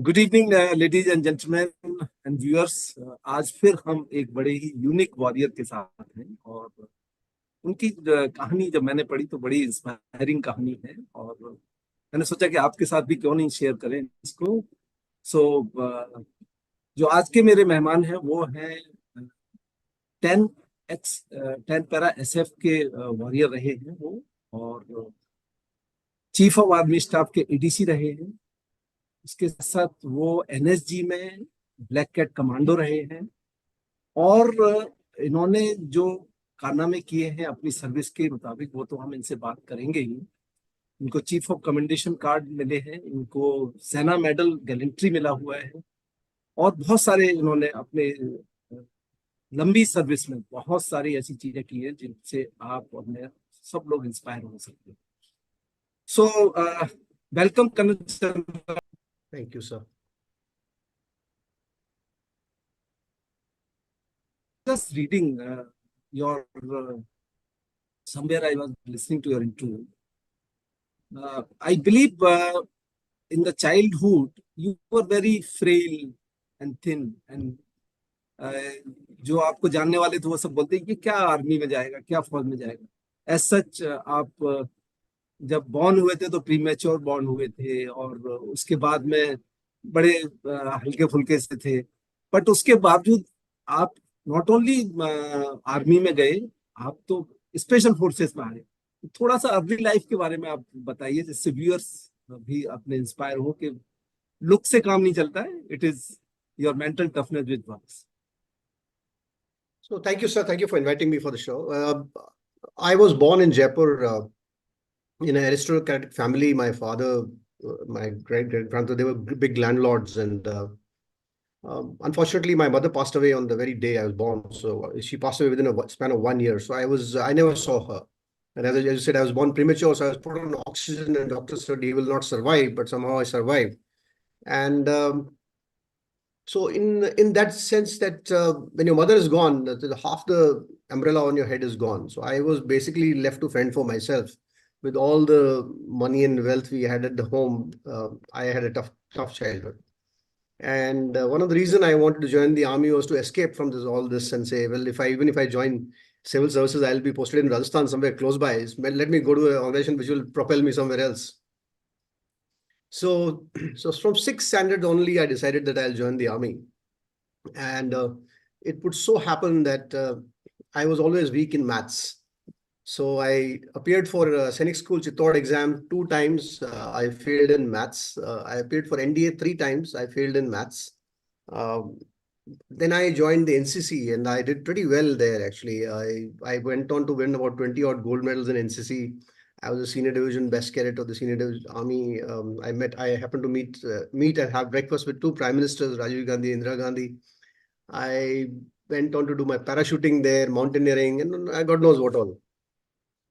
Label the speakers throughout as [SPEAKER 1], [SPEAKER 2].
[SPEAKER 1] Good evening ladies and gentleman and viewers. आज फिर हम एक बड़े ही यूनिक वॉरियर के साथ हैं और उनकी कहानी जब मैंने पढ़ी तो बड़ी इंस्पायरिंग कहानी है और मैंने सोचा कि आपके साथ भी क्यों नहीं शेयर करें इसको। सो जो आज के मेरे मेहमान हैं वो हैं 10 पैरा एसएफ के वॉरियर रहे हैं वो, और चीफ ऑफ आर्मी स्टाफ के एडीसी रहे हैं। इसके साथ वो एनएसजी में ब्लैक कैट कमांडो रहे हैं और इन्होंने जो कारनामे किए हैं अपनी सर्विस के मुताबिक वो तो हम इनसे बात करेंगे ही। इनको चीफ ऑफ कमेंडेशन कार्ड मिले हैं, इनको सेना मेडल गैलेंट्री मिला हुआ है और बहुत सारे इन्होंने अपने लंबी सर्विस में बहुत सारी ऐसी चीजें की हैं जिनसे आप और मैं सब लोग इंस्पायर हो सकते हैं। So welcome colonel.
[SPEAKER 2] Thank you, sir.
[SPEAKER 1] Just reading your somewhere I was listening to your interview. I believe in the childhood you were very frail and thin, and जो आपको जानने वाले थे वो सब बोलते हैं कि क्या आर्मी में जाएगा, क्या फौज में जाएगा। एज सच आप जब बॉर्न हुए थे तो प्रीमेच्योर बॉर्न हुए थे और उसके बाद में बड़े हल्के फुल्के से थे, बट उसके बावजूद आप नॉट ओनली आर्मी में गए, आप तो स्पेशल फोर्सेस में आए। थोड़ा सा अर्ली लाइफ के बारे में आप बताइए जिससे व्यूअर्स भी अपने इंस्पायर हो कि लुक से काम नहीं चलता है, it is your mental toughness with works.
[SPEAKER 2] So thank you, sir. Thank you for inviting me for the show. I was born in Jaipur in an aristocratic family. My father, my great-grandfather, they were big landlords, and unfortunately, my mother passed away on the very day I was born. So she passed away within a span of 1 year. So I never saw her. And as you said, I was born premature, so I was put on oxygen, and doctors said he will not survive, but somehow I survived. And so in that sense that when your mother is gone, half the umbrella on your head is gone. So I was basically left to fend for myself. With all the money and wealth we had at the home, I had a tough childhood. And one of the reasons I wanted to join the army was to escape from all this and say, well, even if I join civil services, I'll be posted in Rajasthan somewhere close by. Let me go to an organization which will propel me somewhere else. So from 6th standard only, I decided that I'll join the army. And it would so happen that I was always weak in maths. So I appeared for Scenic School Chittor exam 2 times. I failed in maths. I appeared for NDA 3 times. I failed in maths. Then I joined the NCC and I did pretty well there, actually. I went on to win about 20 odd gold medals in NCC. I was a senior division best cadet of the senior division army. I happened to meet and have breakfast with 2 prime ministers, Rajiv Gandhi, Indira Gandhi. I went on to do my parachuting there, mountaineering, and God knows what all.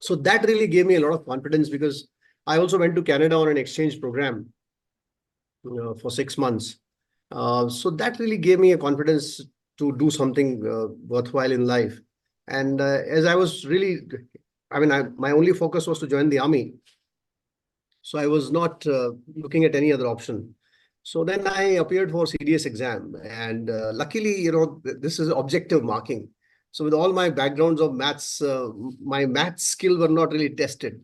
[SPEAKER 2] So that really gave me a lot of confidence because I also went to Canada on an exchange program for 6 months. So that really gave me a confidence to do something worthwhile in life. And as I was really, my only focus was to join the army. So I was not looking at any other option. So then I appeared for CDS exam, and luckily, this is objective marking. So with all my backgrounds of maths, my maths skill were not really tested.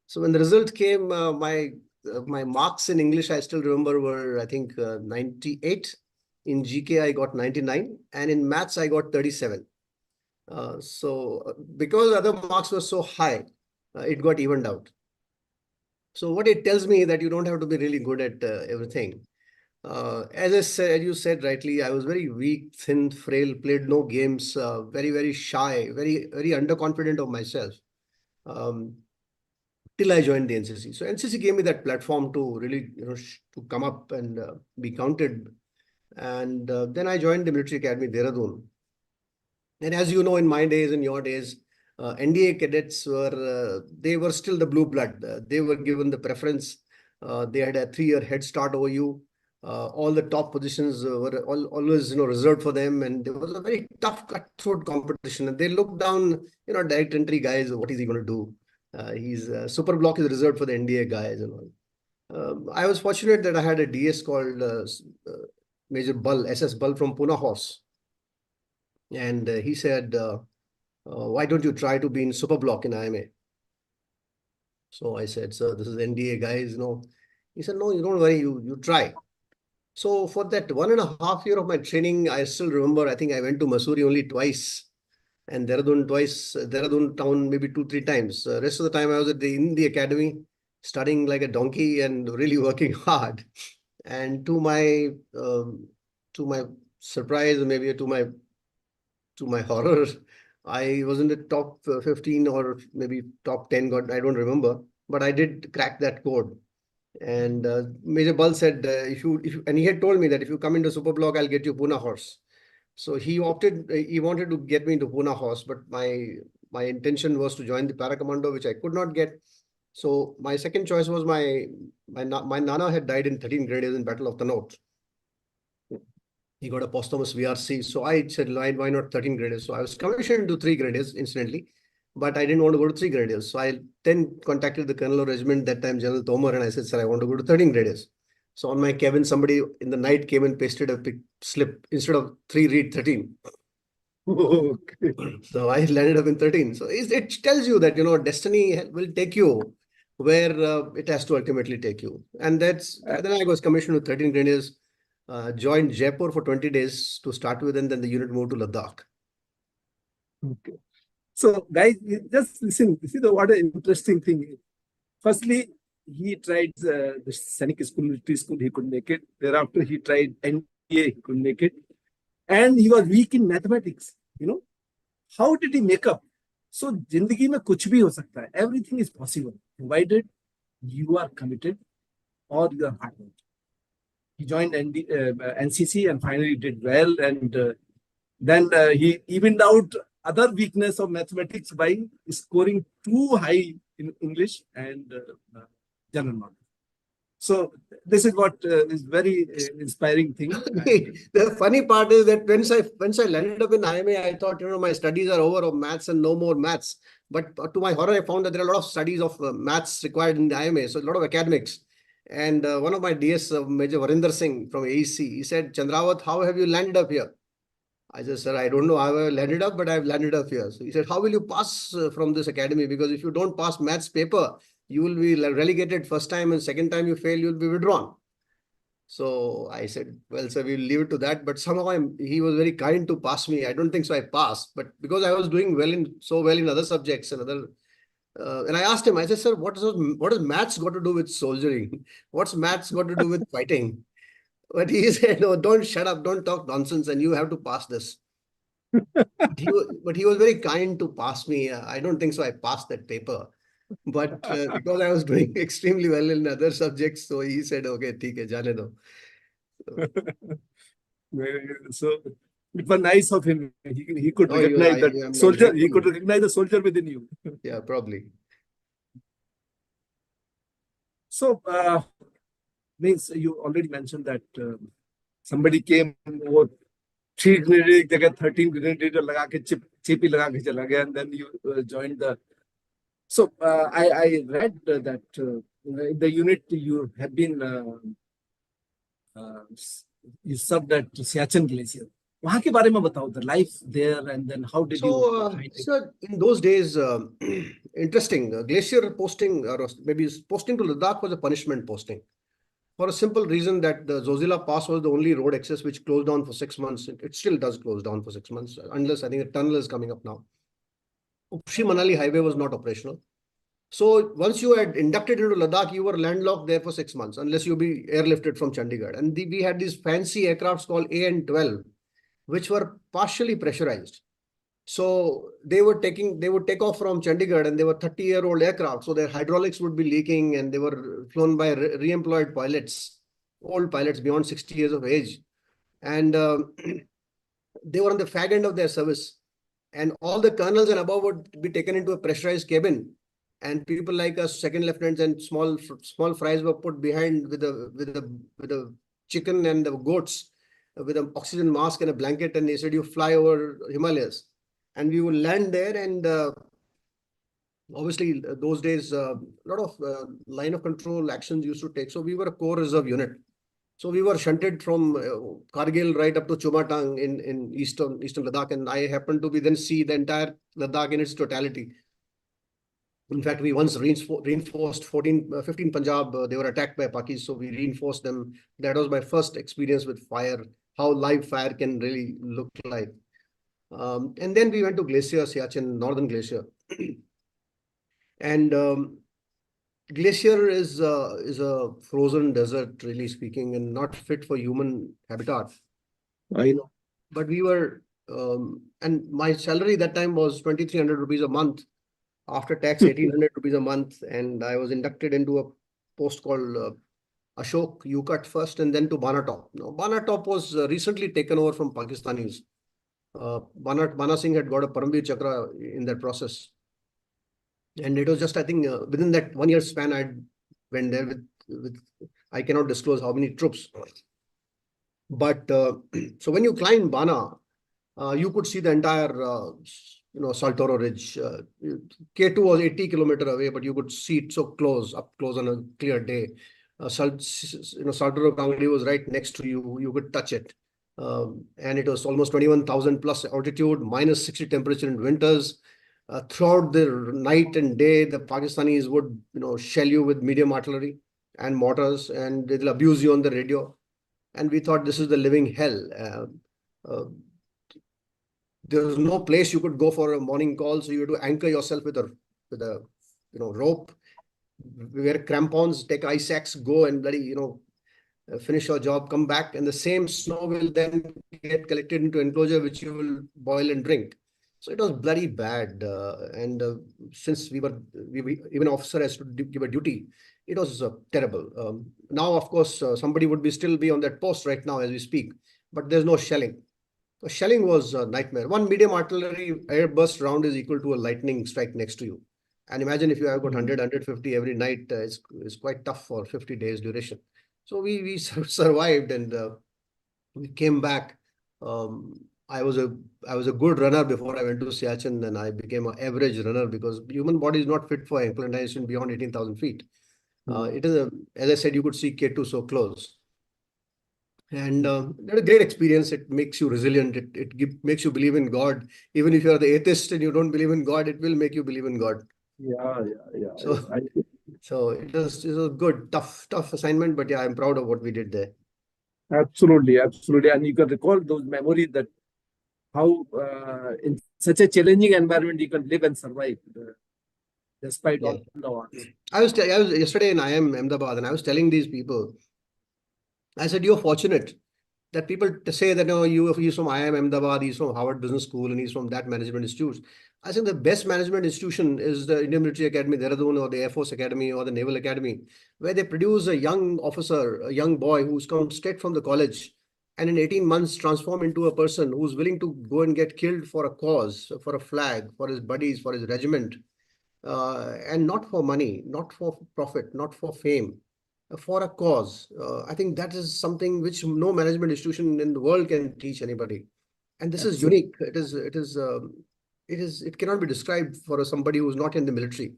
[SPEAKER 2] So when the result came, my marks in English, I still remember, were, I think, 98. In GK, I got 99. And in maths, I got 37. So because other marks were so high, it got evened out. So what it tells me is that you don't have to be really good at everything. As I said, you said rightly, I was very weak, thin, frail, played no games, very, very shy, very, very underconfident of myself, till I joined the NCC. So NCC gave me that platform to really, to come up and be counted. And then I joined the Military Academy Dehradun. And as you know, in my days, in your days, NDA cadets they were still the blue blood. They were given the preference. They had a 3-year head start over you. All the top positions were always, reserved for them. And there was a very tough cutthroat competition. And they looked down, direct entry guys. What is he going to do? Super block is reserved for the NDA guys and all. I was fortunate that I had a DS called Major Bull, SS Bull from Pune Horse. And he said, why don't you try to be in Super Block in IMA? So I said, sir, this is NDA, guys, you know. He said, no, you don't worry, you try. So for that 1.5 years of my training, I still remember, I think I went to Mussoorie only twice and Dehradun twice, Dehradun town maybe 2-3 times. Rest of the time I was in the academy, studying like a donkey and really working hard. And to my surprise, maybe to my horror, I was in the top 15 or maybe top 10, God, I don't remember, but I did crack that code. And Major Bal said, and he had told me that if you come into Super Block, I'll get you Pune Horse. So he wanted to get me into Pune Horse, but my intention was to join the Para Commando, which I could not get. So my second choice was my Nana had died in 13 grenadiers in Battle of Tanout. He got a posthumous VRC. So I said, why not 13 grenadiers? So I was commissioned to 3 grenadiers, incidentally, but I didn't want to go to 3 grenadiers. So I then contacted the Colonel of Regiment, that time General Tomar, and I said, sir, I want to go to 13 grenadiers. So on my cabin, somebody in the night came and pasted a big slip. Instead of 3, read 13.
[SPEAKER 1] Okay.
[SPEAKER 2] So I landed up in 13. So it tells you that, you know, destiny will take you where it has to ultimately take you. And then I was commissioned with 13 grenadiers. Joined Jaipur for 20 days to start with, and then the unit moved to Ladakh.
[SPEAKER 1] Okay. So, guys, just listen. You see what an interesting thing is. Firstly, he tried the Sainik school, military school, he couldn't make it. Thereafter, he tried NDA, he couldn't make it. And he was weak in mathematics. You know, how did he make up? So, Jindagi mein kuch bhi ho sakta hai. Everything is possible, provided you are committed or you are hard working. He joined NCC and finally did well. And then he evened out other weakness of mathematics by scoring too high in English and general knowledge. So this is what is very inspiring thing.
[SPEAKER 2] The funny part is that once I landed up in IMA, I thought, you know, my studies are over of maths and no more maths. But to my horror, I found that there are a lot of studies of maths required in the IMA. So a lot of academics. And one of my DS, Major Varinder Singh from AEC, he said, Chandrawat, how have you landed up here? I said, sir, I don't know how I landed up, but I've landed up here. So he said, how will you pass from this academy? Because if you don't pass maths paper, you will be relegated first time, and second time you fail, you'll be withdrawn. So I said, well, sir, we'll leave it to that. But somehow he was very kind to pass me. I don't think so I passed, but because I was doing so well in other subjects and other. And I asked him, I said, sir, what has maths got to do with soldiering? What's maths got to do with fighting? But he said, no, don't shut up, don't talk nonsense, and you have to pass this. But he was very kind to pass me. I don't think so I passed that paper. But because I was doing extremely well in other subjects, so he said, okay, theek hai, jaane do.
[SPEAKER 1] So it was nice of him. He could
[SPEAKER 2] Oh,
[SPEAKER 1] recognize that soldier. He could recognize the soldier within you.
[SPEAKER 2] Yeah, probably.
[SPEAKER 1] So means you already mentioned that somebody came over 3 grenade ki jagah 13 grenade laga ke chip hi laga ke chala gaya, and then you joined the. So I read that in the unit you have been you served at Siachen Glacier. वहाँ के बारे में बताओ, the life there, and then how did you?
[SPEAKER 2] So in those days, interesting. Glacier posting, or maybe posting to Ladakh, was a punishment posting. For a simple reason that the Zozila Pass was the only road access which closed down for 6 months. It still does close down for 6 months, unless I think a tunnel is coming up now. Upshi Manali highway was not operational. So once you had inducted into Ladakh, you were landlocked there for 6 months, unless you be airlifted from Chandigarh. And we had these fancy aircrafts called AN-12, which were partially pressurized. So they would take off from Chandigarh, and they were 30-year-old aircraft. So their hydraulics would be leaking, and they were flown by re-employed pilots, old pilots beyond 60 years of age. And they were on the fag end of their service. And all the colonels and above would be taken into a pressurized cabin. And people like us, second lieutenants and small fries, were put behind with the chicken and the goats, with an oxygen mask and a blanket. And they said, you fly over Himalayas. And we would land there, and obviously those days, a lot of line of control actions used to take. So we were a core reserve unit. So we were shunted from Kargil right up to Chumatang in eastern Ladakh, and I happened to be then see the entire Ladakh in its totality. In fact, we once reinforced 15 Punjab. They were attacked by Pakis, so we reinforced them. That was my first experience with fire, how live fire can really look like. And then we went to Glacier, Siachen, Northern Glacier. And Glacier is a frozen desert, really speaking, and not fit for human habitat.
[SPEAKER 1] I know.
[SPEAKER 2] But we were, and my salary that time was 2,300 rupees a month. After tax, 1,800 rupees a month. And I was inducted into a post called Ashok Yukat first, and then to Bana Top. Now, Bana Top was recently taken over from Pakistanis. Bana Singh had got a Paramveer Chakra in that process. And it was just, I think, within that 1 year span, I went there with I cannot disclose how many troops. But so when you climb Bana, you could see the entire, Saltoro Ridge. K2 was 80 kilometers away, but you could see it so close, up close on a clear day. Saltoro Kangli was right next to you. You could touch it. And it was almost 21,000 plus altitude, minus 60 temperature in winters. Throughout the night and day, the Pakistanis would, shell you with medium artillery and mortars, and they'll abuse you on the radio. And we thought this is the living hell. There was no place you could go for a morning call, so you had to anchor yourself with a rope, wear crampons, take ice axe, go and bloody finish your job, come back, and the same snow will then get collected into enclosure which you will boil and drink. So it was bloody bad, and since we even officer has to give a duty, it was terrible. Now, of course, somebody would still be on that post right now as we speak, but there's no shelling. So shelling was a nightmare. One medium artillery airburst round is equal to a lightning strike next to you. And imagine if you have got 100, 150 every night, it's quite tough for 50 days duration. So we survived, and we came back. I was a good runner before I went to Siachen, and I became an average runner because human body is not fit for inclination beyond 18,000 feet. It is as I said, you could see K2 so close. And that a great experience. It makes you resilient. It makes you believe in God. Even if you are the atheist and you don't believe in God, it will make you believe in God.
[SPEAKER 1] Yeah.
[SPEAKER 2] So it was a good, tough assignment. But yeah, I'm proud of what we did there.
[SPEAKER 1] Absolutely. And you can recall those memories that how in such a challenging environment you can live and survive despite all the odds.
[SPEAKER 2] I was yesterday in IIM Ahmedabad, and I was telling these people, I said, you're fortunate that people say that he's from IIM Ahmedabad, he's from Harvard Business School, and he's from that management institute. I think the best management institution is the Indian Military Academy Dehradun, or the Air Force Academy, or the Naval Academy, where they produce a young officer, a young boy who's come straight from the college, and in 18 months transform into a person who's willing to go and get killed for a cause, for a flag, for his buddies, for his regiment, and not for money, not for profit, not for fame, for a cause. I think that is something which no management institution in the world can teach anybody. And this is unique. It cannot be described for somebody who's not in the military.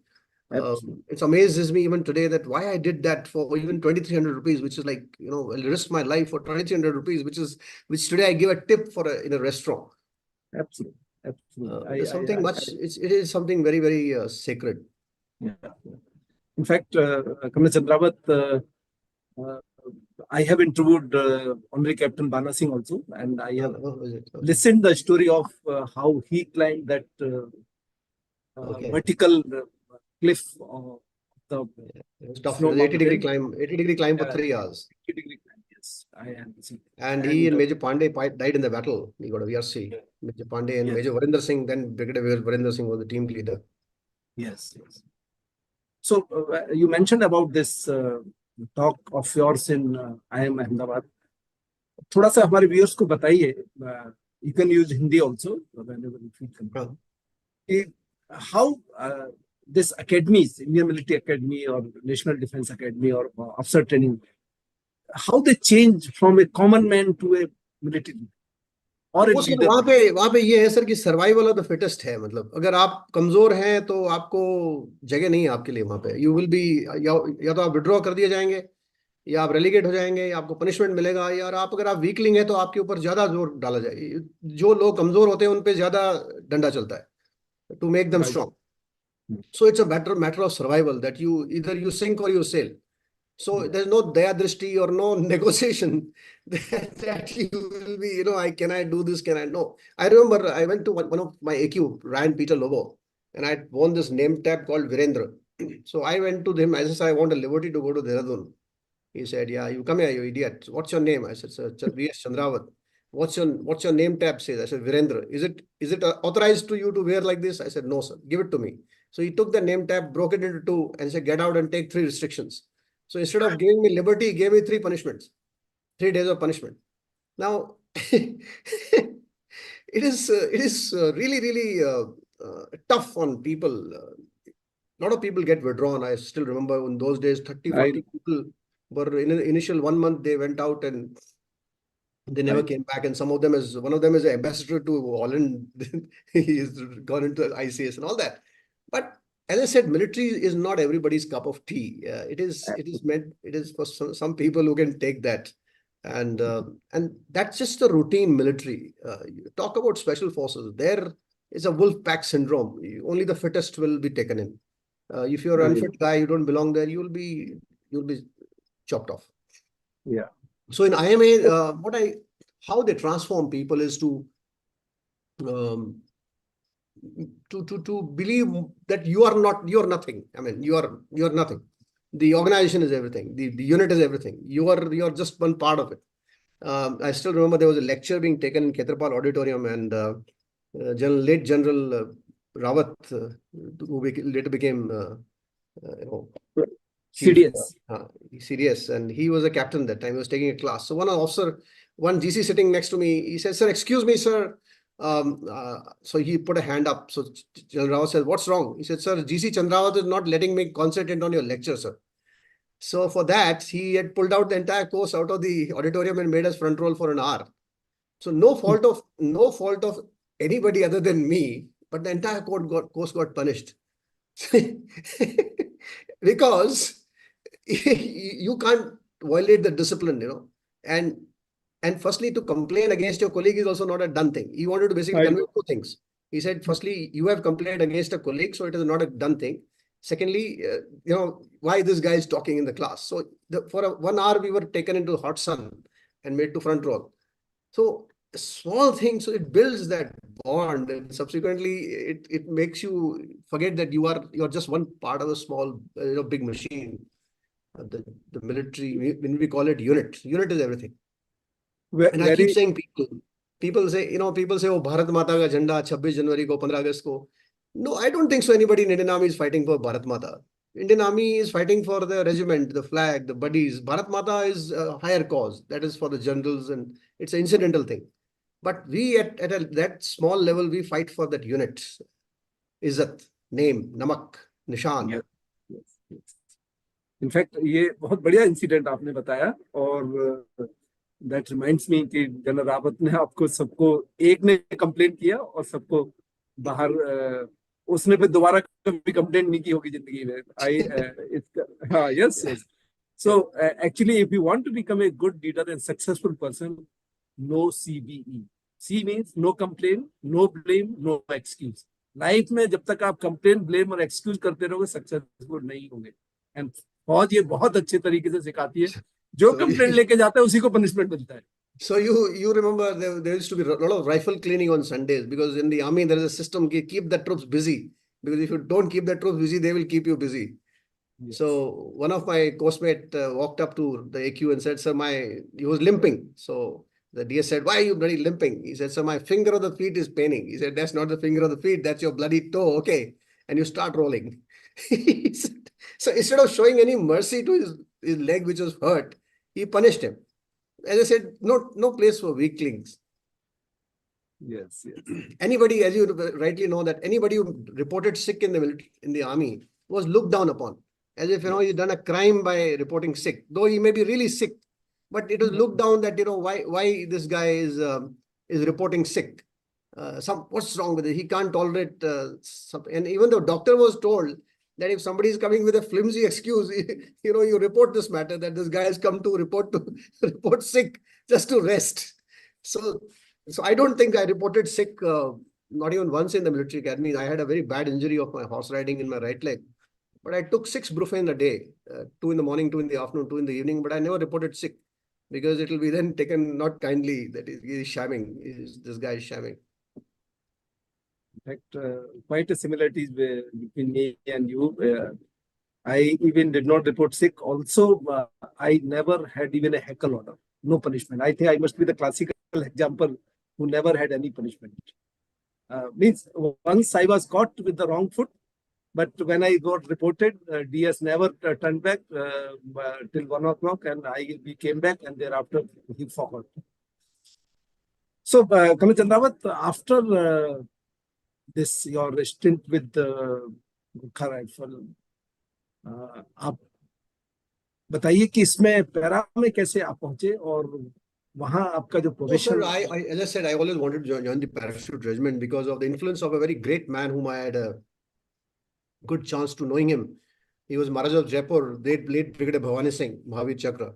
[SPEAKER 2] It amazes me even today that why I did that for even 2,300 rupees, which is like, I'll risk my life for 2,300 rupees, which today I give a tip for in a restaurant.
[SPEAKER 1] Absolutely.
[SPEAKER 2] It is something very, very sacred.
[SPEAKER 1] Yeah. In fact, Commander Chandrawat, I have interviewed Honorary Captain Bana Singh also, and I have listened the story of how he climbed that vertical cliff of the
[SPEAKER 2] 80-degree climb for 3 hours.
[SPEAKER 1] 80-degree climb, yes.
[SPEAKER 2] And he and Major Pandey died in the battle. He got a VRC. Major Pandey and Major Varinder Singh, then Brigadier Varinder Singh was the team leader.
[SPEAKER 1] Yes. So you mentioned about this talk of yours in IIM Ahmedabad. थोड़ा सा हमारे viewers को बताइए. You can use Hindi also whenever you feel comfortable. How this academies, Indian Military Academy or National Defense Academy or officer training, how they change from a common man to a military, or a
[SPEAKER 2] वो sir
[SPEAKER 1] leader.
[SPEAKER 2] वहां पे ये है sir कि survival of the fittest है, मतलब अगर आप कमजोर हैं तो आपको जगह नहीं है आपके लिए वहां पे। यू विल बी, या तो आप विड्रॉ कर दिए जाएंगे, या आप रेलीगेट हो जाएंगे, या आपको पनिशमेंट मिलेगा, या आप अगर आप वीकलिंग है तो आपके ऊपर ज्यादा जोर डाला जाए। जो लोग कमजोर होते हैं उन पे ज्यादा डंडा चलता है, to make them
[SPEAKER 1] Right.
[SPEAKER 2] Strong. So it's a matter of survival, that you either you sink or you sail. So there's no daya drishti or no negotiation that you will be, can I do this? Can I? No. I remember I went to one of my AQ, Ryan Peter Lobo, and I won this name tag called Virendra. So I went to him. I said, I want a liberty to go to Dehradun. He said, yeah, you come here, you idiot. What's your name? I said, Sir, Col VS Chandrawat. What's your name tab says? I said, Virendra. Is it authorized to you to wear like this? I said, no, sir. Give it to me. So he took the name tab, broke it into two, and said, get out and take 3 restrictions. So instead of giving me liberty, he gave me 3 punishments, 3 days of punishment. Now, it is really, really tough on people. A lot of people get withdrawn. I still remember in those days, 30, 40 people were in the initial 1 month, they went out and they never came back. And one of them is an ambassador to Holland. He's gone into ICS and all that. But as I said, military is not everybody's cup of tea. It is for some people who can take that. And that's just the routine military. You talk about special forces. There is a wolf pack syndrome. Only the fittest will be taken in. If you're an unfit guy, you don't belong there, you'll be chopped off.
[SPEAKER 1] Yeah.
[SPEAKER 2] So in IMA, how they transform people is to believe that you're nothing. I mean, you're nothing. The organization is everything. The unit is everything. You're just one part of it. I still remember there was a lecture being taken in Khetarpal Auditorium, and late General Rawat, who later became
[SPEAKER 1] CDS.
[SPEAKER 2] CDS, and he was a captain that time. He was taking a class. So one GC sitting next to me, he said, "Sir, excuse me, sir." So he put a hand up. So General Rawat said, "What's wrong?" He said, "Sir, GC Chandrawat is not letting me concentrate on your lecture, sir." So for that, he had pulled out the entire course out of the auditorium and made us front roll for an hour. So no fault of anybody other than me, but the entire course got punished. Because you can't violate the discipline, and firstly, to complain against your colleague is also not a done thing. He wanted to basically convey 2 things. He said, firstly, you have complained against a colleague, so it is not a done thing. Secondly, why this guy is talking in the class. So for 1 hour, we were taken into hot sun and made to front row. So a small thing, so it builds that bond, and subsequently it makes you forget that you're just one part of a small, big machine. The military, when we call it unit is everything. And I keep saying people say, oh, Bharat Mata ka jhanda 26 January ko, 15 August ko. No, I don't think so. Anybody in Indian Army is fighting for Bharat Mata. Indian Army is fighting for the regiment, the flag, the buddies. Bharat Mata is a higher cause. That is for the generals, and it's an incidental thing. But we at that small level, we fight for that unit. Izzat, name, namak, nishan.
[SPEAKER 1] Yes. Yes. In fact, ये बहुत बढ़िया incident आपने बताया, और that reminds me कि general Rawat ने आपको सबको, एक ने कंप्लेन किया और सबको बाहर, उसने पे दोबारा कभी कंप्लेंट नहीं की होगी जिंदगी में. हाँ, yes. So actually, if you want to become a good leader and successful person, no CBE. C means no complaint, no blame, no excuse. Life में जब तक आप कंप्लेन, ब्लेम और एक्सक्यूज करते रहोगे, सक्सेसफुल नहीं होंगे. एंड फौज ये बहुत अच्छे तरीके से सिखाती है, जो कंप्लेन लेके जाता है उसी को पनिशमेंट मिलता है.
[SPEAKER 2] So you remember there used to be a lot of rifle cleaning on Sundays, because in the army there is a system to keep the troops busy, because if you don't keep the troops busy, they will keep you busy. Yes. So one of my coursemate walked up to the AQ and said, "Sir, he was limping." So the DS said, "Why are you bloody limping?" He said, "Sir, my finger of the feet is paining." He said, "That's not the finger of the feet, that's your bloody toe." Okay. And you start rolling. So instead of showing any mercy to his leg, which was hurt, he punished him. As I said, no place for weaklings.
[SPEAKER 1] Yes.
[SPEAKER 2] Anybody, as you rightly know, that anybody who reported sick in the military, in the army, was looked down upon. As if, he's done a crime by reporting sick. Though he may be really sick, but it was looked down that, why this guy is is reporting sick. What's wrong with it? He can't tolerate something. And even the doctor was told that if somebody is coming with a flimsy excuse, you report this matter, that this guy has come to report sick just to rest. So I don't think I reported sick, not even once in the military academy. I had a very bad injury of my horse riding in my right leg. But I took 6 brufen a day, 2 in the morning, 2 in the afternoon, 2 in the evening. But I never reported sick because it will be then taken not kindly that he is shamming. This guy is shamming.
[SPEAKER 1] In fact, quite a similarities between me and you. I even did not report sick. Also, I never had even a heckle order. No punishment. I think I must be the classical example who never had any punishment. Means once I was caught with the wrong foot, but when I got reported, DS never turned back till 1 o'clock, and we came back, and thereafter he forgot. So, Colonel Chandrawat, after this your stint with the Gurkha Rifle, आप बताइए कि इसमें para में कैसे आप पहुंचे और वहां आपका जो profession.
[SPEAKER 2] As I said, I always wanted to join the parachute regiment because of the influence of a very great man whom I had a good chance to knowing him. He was Maharaja of Jaipur, late Brigadier Bhavani Singh, Mahavir Chakra.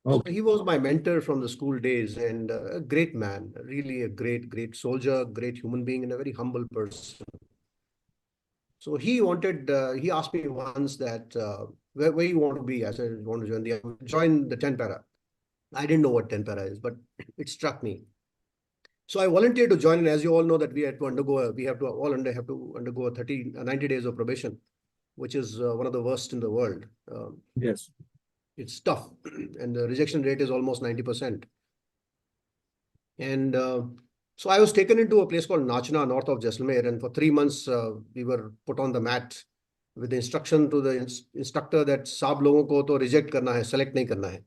[SPEAKER 2] Okay. So he was my mentor from the school days and a great man, really a great soldier, great human being, and a very humble person. So he asked me once that, where you want to be? I said, I want to join the 10 para. I didn't know what 10 para is, but it struck me. So I volunteered to join, and as you all know that we have to undergo a 90 days of probation, which is one of the worst in the world.
[SPEAKER 1] Yes.
[SPEAKER 2] It's tough, and the rejection rate is almost 90%. And so I was taken into a place called Nachna, north of Jaisalmer, and for 3 months we were put on the mat with the instruction to the instructor that saab logon ko to reject karna hai, select nahi karna hai.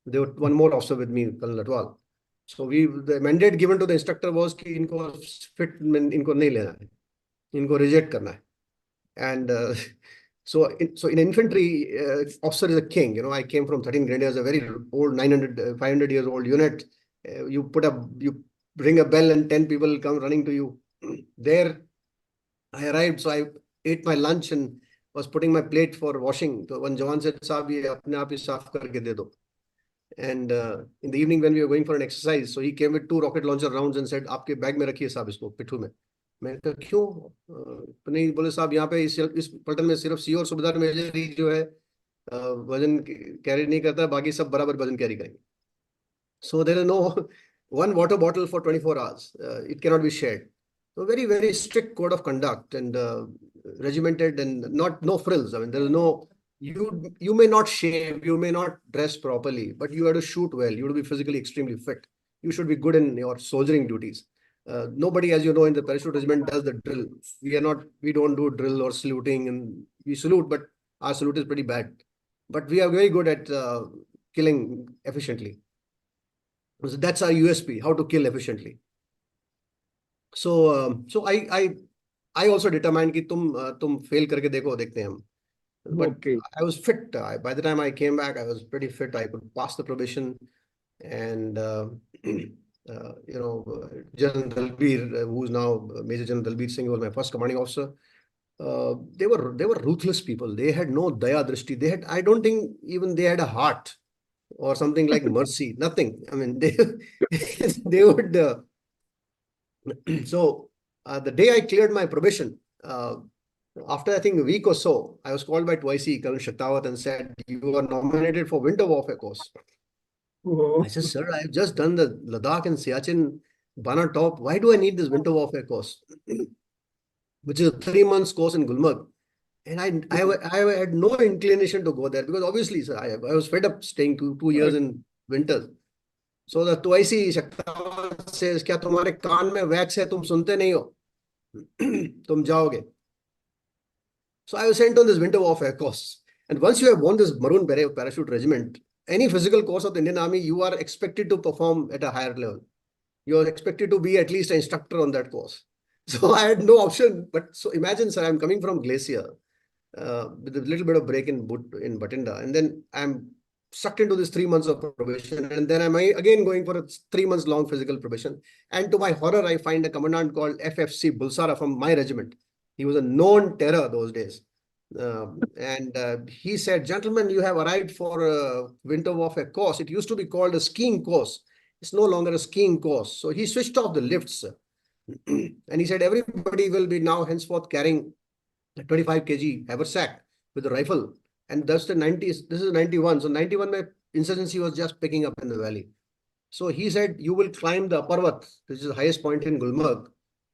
[SPEAKER 2] There was one more officer with me, Colonel Latwal. So the mandate given to the instructor was ki inko fit, inko nahi lena hai, inko reject karna hai. And so in infantry, officer is a king. I came from 13 Grenadiers, a very old 500 years old unit. You ring a bell and 10 people come running to you. There I arrived, so I ate my lunch and was putting my plate for washing. So one Jawan said, "Saab, ye apne aap hi saaf karke de do." And in the evening when we were going for an exercise, so he came with 2 rocket launcher rounds and said, "Aapke bag mein rakhiye saab isko, pithu mein." मैंने कहा क्यों? नहीं, बोले साहब यहाँ पे इस पलटन में सिर्फ सी और सुबेदार मेजर ही जो है वजन कैरी नहीं करता, बाकी सब बराबर वजन कैरी करेंगे. So there is no one water bottle for 24 hours. It cannot be shared. So very strict code of conduct and regimented and no frills. I mean, there is no, you may not shave, you may not dress properly, but you have to shoot well. You have to be physically extremely fit. You should be good in your soldiering duties. Nobody, as you know, in the parachute regiment does the drill. We don't do drill or saluting, and we salute, but our salute is pretty bad. But we are very good at killing efficiently. So that's our USP, how to kill efficiently. So I also determined कि तुम fail करके देखो, देखते हैं हम. But okay. I was fit. By the time I came back, I was pretty fit. I could pass the probation, and General Dalbir, who's now Major General Dalbir Singh, was my first commanding officer. They were ruthless people. They had no daya drishti. I don't think even they had a heart or something like mercy. Nothing. I mean, they would. So the day I cleared my probation, after I think a week or so, I was called by YC Colonel Shaktawat and said, "You are nominated for winter warfare course." Oh. I said, "Sir, I have just done the Ladakh and Siachen Bana top. Why do I need this winter warfare course?" Which is a 3 months course in Gulmarg. And I had no inclination to go there because obviously, sir, I was fed up staying two years in winters. So the YC Shaktawat says, "Kya tumhare kaan mein wax hai, tum sunte nahi ho? Tum jaoge." So I was sent on this winter warfare course. And once you have won this Maroon Beret parachute regiment, any physical course of the Indian Army, you are expected to perform at a higher level. You are expected to be at least an instructor on that course. So I had no option. But so imagine, sir, I'm coming from Glacier with a little bit of break in Bathinda. And then I'm sucked into this 3 months of probation. And then I'm again going for a 3 months long physical probation. And to my horror, I find a commandant called FFC Bulsara from my regiment. He was a known terror those days. He said, "Gentlemen, you have arrived for a winter warfare course. It used to be called a skiing course. It's no longer a skiing course." So he switched off the lifts. And he said, "Everybody will be now henceforth carrying a 25 kg haversack with a rifle." And that's the 90s. This is 91. So 91, my insurgency was just picking up in the valley. So he said, "You will climb the Parvat, which is the highest point in Gulmarg,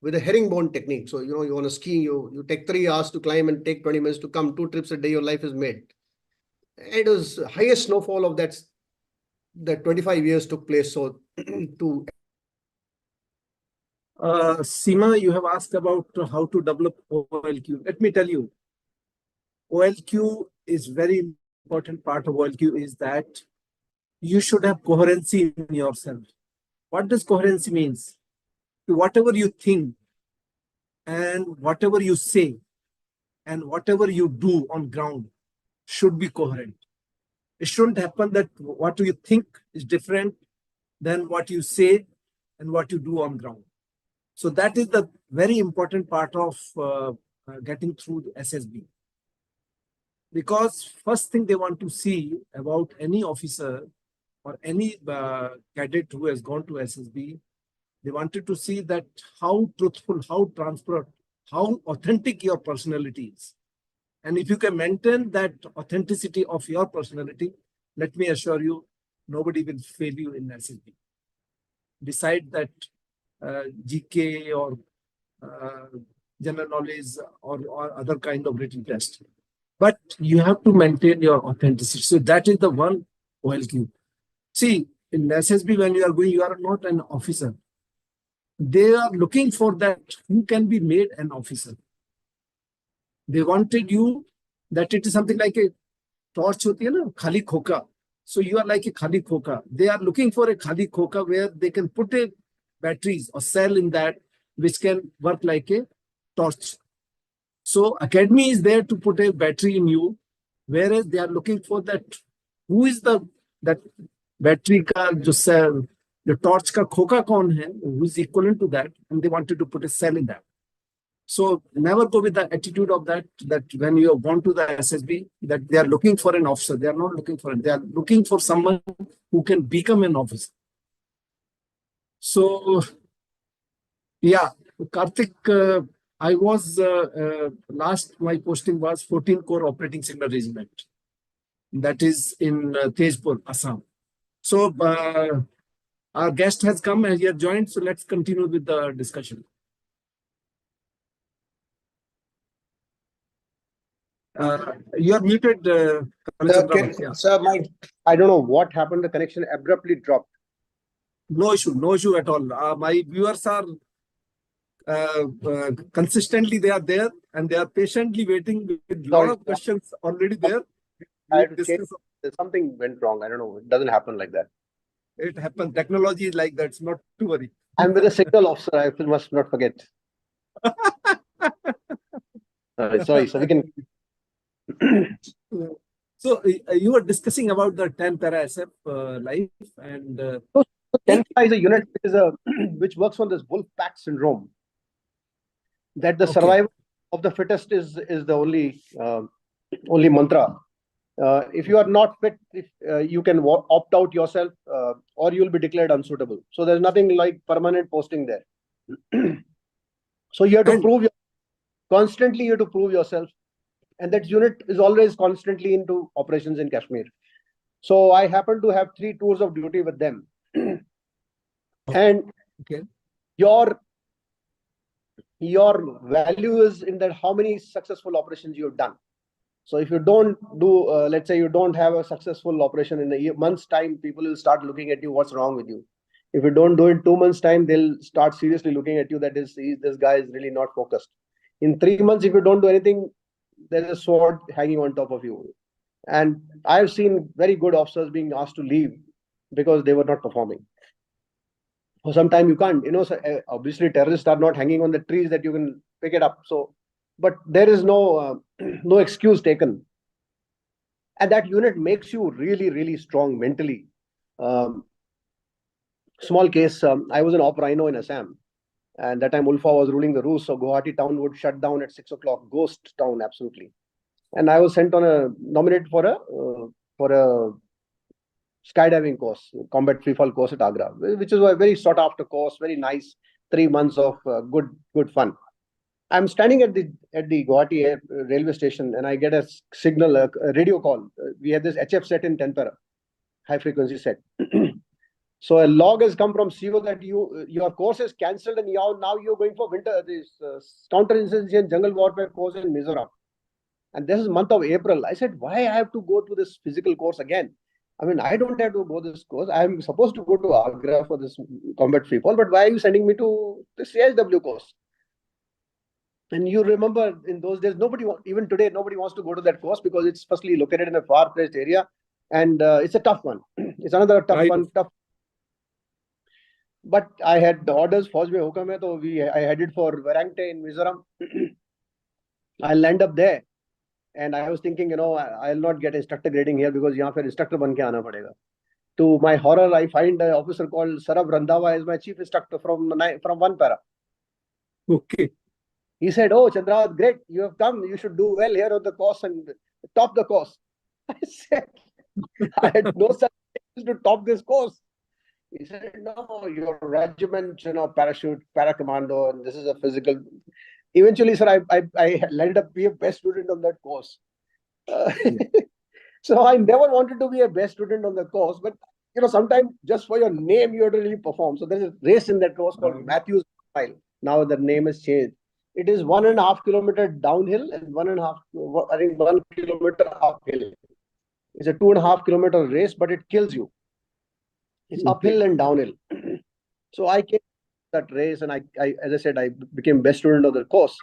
[SPEAKER 2] with a herringbone technique." So, you want to ski, you take 3 hours to climb and take 20 minutes to come, 2 trips a day, your life is made. It was highest snowfall of that 25 years took place. So to
[SPEAKER 1] Seema, you have asked about how to develop OLQ. Let me tell you, OLQ is very important part of OLQ is that you should have coherency in yourself. What does coherency means? Whatever you think and whatever you say and whatever you do on ground should be coherent. It shouldn't happen that what you think is different than what you say and what you do on ground. So that is the very important part of getting through the SSB. Because first thing they want to see about any officer or any cadet who has gone to SSB, they wanted to see that how truthful, how transparent, how authentic your personality is. And if you can maintain that authenticity of your personality, let me assure you, nobody will fail you in SSB. Beside that, GK or general knowledge or other kind of written test. But you have to maintain your authenticity. So that is the one OLQ. See, in SSB, when you are going, you are not an officer. They are looking for that who can be made an officer. They wanted you that it is something like a torch hoti hai na, khali khoka. So you are like a khali khoka. They are looking for a khali khoka where they can put a batteries or cell in that which can work like a torch. So academy is there to put a battery in you, whereas they are looking for that who is that battery ka jo cell, the torch ka khoka kaun hai, who is equivalent to that, and they wanted to put a cell in that. So never go with the attitude of that when you have gone to the SSB, that they are looking for an officer. They are not looking for it. They are looking for someone who can become an officer. So, yeah, Karthik, I was, last my posting was 14 Corps Operating Signal Regiment. That is in Tezpur, Assam. So, our guest has come and he has joined. So let's continue with the discussion. You are muted,
[SPEAKER 2] Chandrawat. Sir, I don't know what happened. The connection abruptly dropped.
[SPEAKER 1] No issue at all. My viewers are consistently they are there and they are patiently waiting with a lot of questions already there.
[SPEAKER 2] Something went wrong. I don't know. It doesn't happen like that.
[SPEAKER 1] It happens. Technology is like that. It's not to worry.
[SPEAKER 2] I'm with a signal officer. I must not forget. Sorry. So we can.
[SPEAKER 1] So you were discussing about the 10 para SF life and
[SPEAKER 2] 10 para is a unit which works on this wolf pack syndrome. That the survival of the fittest is the only mantra. If you are not fit, you can opt out yourself or you'll be declared unsuitable. So there's nothing like permanent posting there. So you have to prove constantly. You have to prove yourself, and that unit is always constantly into operations in Kashmir. So I happen to have 3 tours of duty with them, and your value is in that how many successful operations you have done. So if you don't do, let's say you don't have a successful operation in a month's time, people will start looking at you, what's wrong with you? If you don't do it in 2 months' time, they'll start seriously looking at you, that this guy is really not focused. In 3 months, if you don't do anything, there's a sword hanging on top of you. And I've seen very good officers being asked to leave because they were not performing. For some time you can't, so obviously terrorists are not hanging on the trees that you can pick it up. So, but there is no excuse taken. And that unit makes you really, really strong mentally. Small case, I was an op rhino in Assam. And that time Ulfa was ruling the roost. So Guwahati town would shut down at 6 o'clock. Ghost town, absolutely. And I was sent on nominated for a skydiving course, combat free fall course at Agra, which is a very sought after course, very nice, 3 months of good fun. I'm standing at the Guwahati railway station, and I get a signal, a radio call. We had this HF set in Tenpara, high frequency set. So a log has come from CO that your course is cancelled, and now you're going for this counter-insurgency and jungle warfare course in Mizoram. And this is month of April. I said, why I have to go to this physical course again? I mean, I don't have to go this course. I'm supposed to go to Agra for this combat free fall, but why are you sending me to the CHW course? And you remember in those days, even today, nobody wants to go to that course because it's firstly located in a far-placed area, and it's a tough one. It's another tough one. But I had the orders, Fauj mein hukam hai, so I headed for Wellington in Mizoram. I'll land up there. And I was thinking, I'll not get instructor grading here because yahan per instructor ban ke aana padega. To my horror, I find an officer called Sarab Randhawa as my chief instructor from one para.
[SPEAKER 1] Okay.
[SPEAKER 2] He said, oh, Chandrawat, great, you have come. You should do well here on the course and top the course. I said, I had no such things to top this course. He said, no, your regiment, parachute, para commando, and this is a physical. Eventually, sir, I landed up being a best student on that course. So I never wanted to be a best student on the course, but sometimes just for your name, you have to really perform. So there's a race in that course called Matthews Mile. Now the name has changed. It is 1.5 kilometer downhill and 1 kilometer uphill. It's a 2.5 kilometer race, but it kills you. It's uphill and downhill. So I came to that race, and I, as I said, I became best student of the course.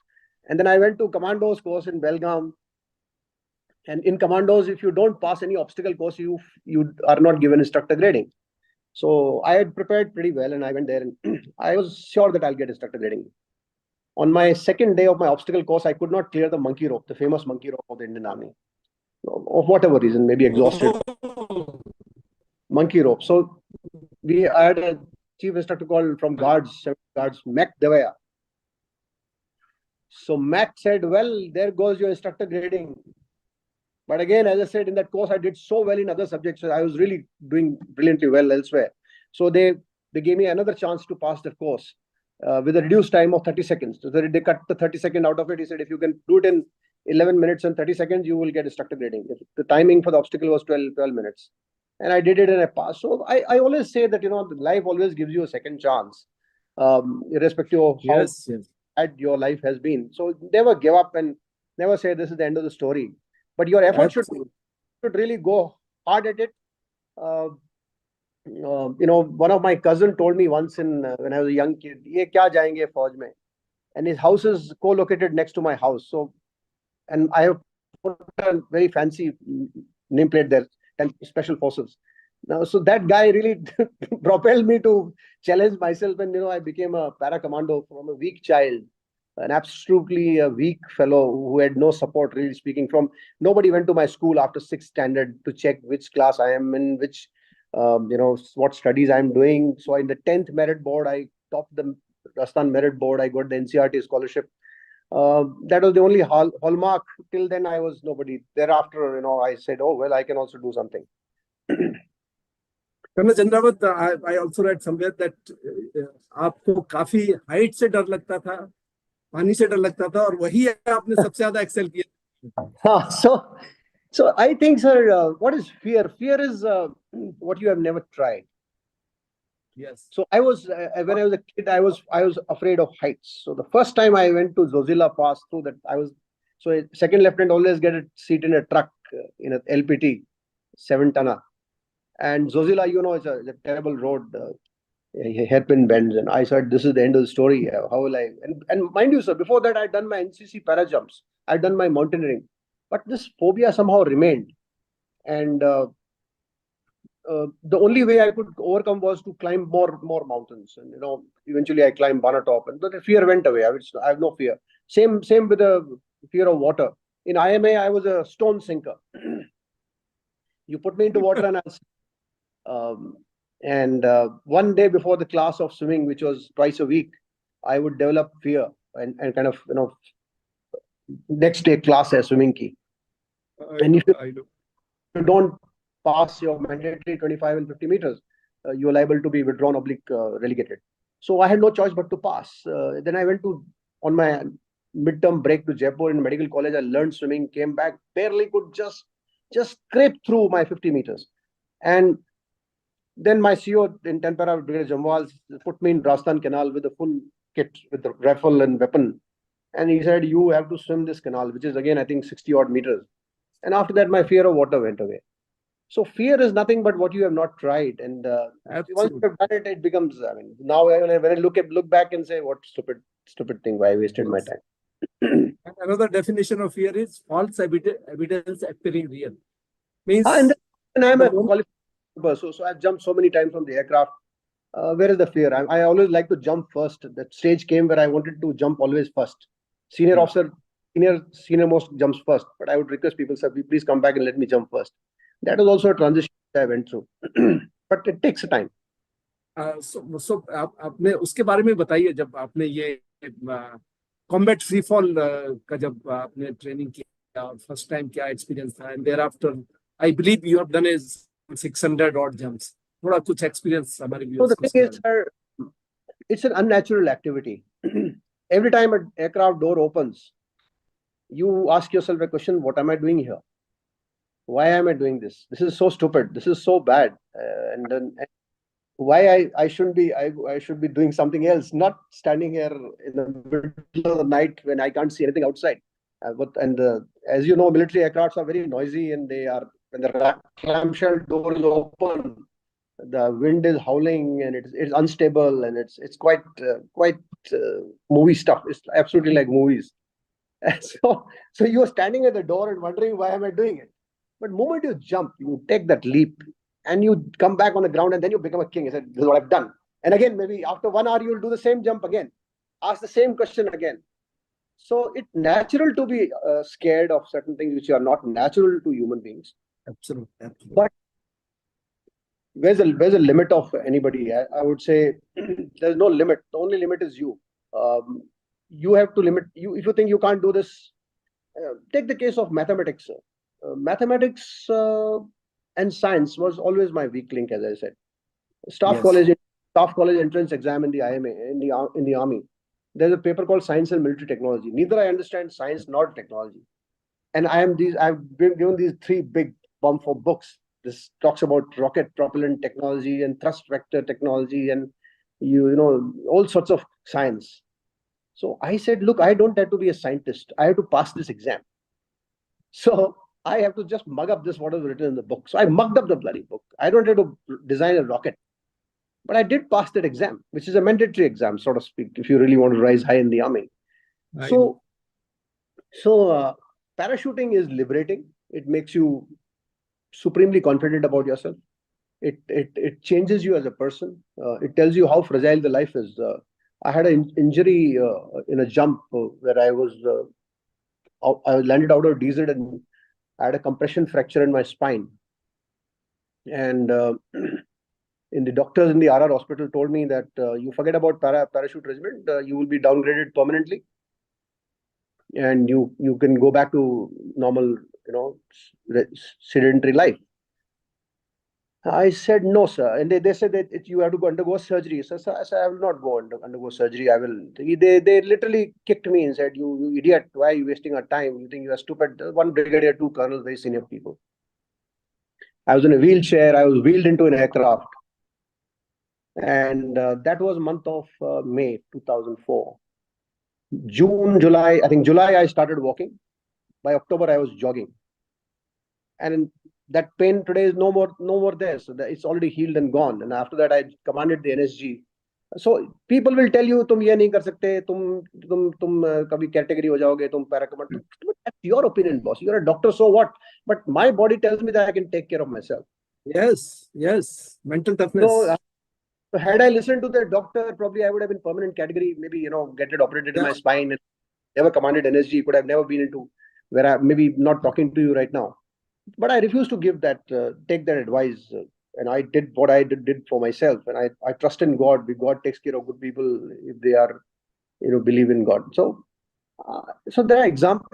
[SPEAKER 2] And then I went to Commandos course in Belgaum. And in Commandos, if you don't pass any obstacle course, you are not given instructor grading. So I had prepared pretty well, and I went there, and I was sure that I'll get instructor grading. On my second day of my obstacle course, I could not clear the monkey rope, the famous monkey rope of the Indian Army. Of whatever reason, maybe exhausted. Monkey rope. So I had a chief instructor called from guards, Mac Devaya. So Mac said, well, there goes your instructor grading. But again, as I said, in that course, I did so well in other subjects. So I was really doing brilliantly well elsewhere. So they gave me another chance to pass the course with a reduced time of 30 seconds. So they cut the 30 second out of it. He said, if you can do it in 11 minutes and 30 seconds, you will get instructor grading. The timing for the obstacle was 12 minutes. And I did it and I passed. So I always say that, life always gives you a second chance, irrespective of how bad your life has been. So never give up and never say this is the end of the story. But your effort should really go hard at it. One of my cousins told me once when I was a young kid, "Ye kya jayenge Fauj mein?" And his house is co-located next to my house. So, and I have put a very fancy nameplate there, Special Forces. Now, so that guy really propelled me to challenge myself, and I became a para commando from a weak child, an absolutely weak fellow who had no support, really speaking. From nobody went to my school after 6th standard to check which class I am in, which what studies I'm doing. So in the 10th merit board, I topped the Rajasthan merit board. I got the NCRT scholarship. That was the only hallmark. Till then, I was nobody. Thereafter, I said, oh, well, I can also do something.
[SPEAKER 1] Colonel Chandrawat, I also read somewhere that आपको काफी height से डर लगता था, पानी से डर लगता था, और वही आपने सबसे ज्यादा एक्सेल किया.
[SPEAKER 2] So I think, sir, what is fear? Fear is what you have never tried.
[SPEAKER 1] Yes.
[SPEAKER 2] So I was when I was a kid, I was afraid of heights. So the first time I went to Zojila Pass through that, so a second lieutenant always get a seat in a truck in a LPT 7-tonner, and Zojila, it's a terrible road, hairpin bends, and I said, this is the end of the story. How will I? And mind you, sir, before that I'd done my NCC para jumps, I'd done my mountaineering, but this phobia somehow remained, and the only way I could overcome was to climb more mountains, and eventually I climbed Banatop, and the fear went away. I have no fear. Same with the fear of water. In IMA, I was a stone sinker. You put me into water and one day before the class of swimming, which was twice a week, I would develop fear and kind of, next day class as swimming key. And if you don't pass your mandatory 25 and 50 meters, you are liable to be withdrawn relegated. So I had no choice but to pass. Then I went on my midterm break to Jaipur in medical college. I learned swimming, came back, barely could just scrape through my 50 meters. And then my CO in 10 para Brigadier Jamwal put me in Rajasthan Canal with a full kit with the rifle and weapon. And he said, you have to swim this canal, which is again, I think 60 odd meters. And after that, my fear of water went away. So fear is nothing but what you have not tried. And once you have done it, it becomes, now when I look back and say, what stupid thing, why I wasted my time.
[SPEAKER 1] And another definition of fear is false evidence appearing real. Means
[SPEAKER 2] and I'm a qualified person, so I've jumped so many times from the aircraft. Where is the fear? I always like to jump first. That stage came where I wanted to jump always first. Senior officer, senior most jumps first. But I would request people, sir, please come back and let me jump first. That was also a transition I went through. But it takes time.
[SPEAKER 1] So आपने उसके बारे में बताइए जब आपने ये combat free fall का जब आपने ट्रेनिंग किया और फर्स्ट टाइम क्या एक्सपीरियंस था and thereafter I believe you have done is 600 odd jumps. थोड़ा कुछ एक्सपीरियंस हमारे व्यूअर्स को.
[SPEAKER 2] So the thing is, sir, it's an unnatural activity. Every time an aircraft door opens, you ask yourself a question: what am I doing here? Why am I doing this? This is so stupid. This is so bad. And then why I shouldn't be, I should be doing something else, not standing here in the middle of the night when I can't see anything outside. As you know, military aircrafts are very noisy, and when the clamshell door is open, the wind is howling and it's unstable, and it's quite movie stuff. It's absolutely like movies. And so you're standing at the door and wondering, why am I doing it? But the moment you jump, you take that leap and you come back on the ground, and then you become a king. I said, this is what I've done. And again, maybe after 1 hour, you'll do the same jump again, ask the same question again. So it's natural to be scared of certain things which are not natural to human beings.
[SPEAKER 1] Absolutely.
[SPEAKER 2] But where's a limit of anybody? I would say there's no limit. The only limit is you. You have to limit you. If you think you can't do this, take the case of mathematics. Mathematics and science was always my weak link, as I said. Staff college entrance exam in the IMA, in the army. There's a paper called Science and Military Technology. Neither I understand science nor technology. And I've been given these 3 big bump for books. This talks about rocket propellant technology and thrust vector technology and all sorts of science. So I said, look, I don't have to be a scientist. I have to pass this exam. So I have to just mug up what is written in the book. So I mugged up the bloody book. I don't have to design a rocket. But I did pass that exam, which is a mandatory exam, so to speak, if you really want to rise high in the army. So parachuting is liberating. It makes you supremely confident about yourself. It changes you as a person. It tells you how fragile the life is. I had an injury in a jump where I landed out of DZ and I had a compression fracture in my spine. And the doctors in the RR hospital told me that you forget about parachute regiment, you will be downgraded permanently. And you can go back to normal, sedentary life. I said, no, sir. And they said that you have to go undergo surgery. So I said, I will not go undergo surgery. They literally kicked me and said, you idiot, why are you wasting our time? You think you are stupid? One brigadier, 2 colonels, very senior people. I was in a wheelchair. I was wheeled into an aircraft. And that was month of May 2004. July, I started walking. By October, I was jogging. And that pain today is no more there. So it's already healed and gone. And after that, I commanded the NSG. So people will tell you, तुम ये नहीं कर सकते, तुम कभी category हो जाओगे, तुम paracommand. That's your opinion, boss. You're a doctor, so what? But my body tells me that I can take care of myself.
[SPEAKER 1] Yes. Mental toughness.
[SPEAKER 2] So had I listened to the doctor, probably I would have been permanent category, maybe, get it operated in my spine, and never commanded NSG, could have never been into where I'm maybe not talking to you right now. but I refuse to give that, take that advice. And I did what I did for myself. And I trust in God. God takes care of good people if they are, believe in God. So there are examples,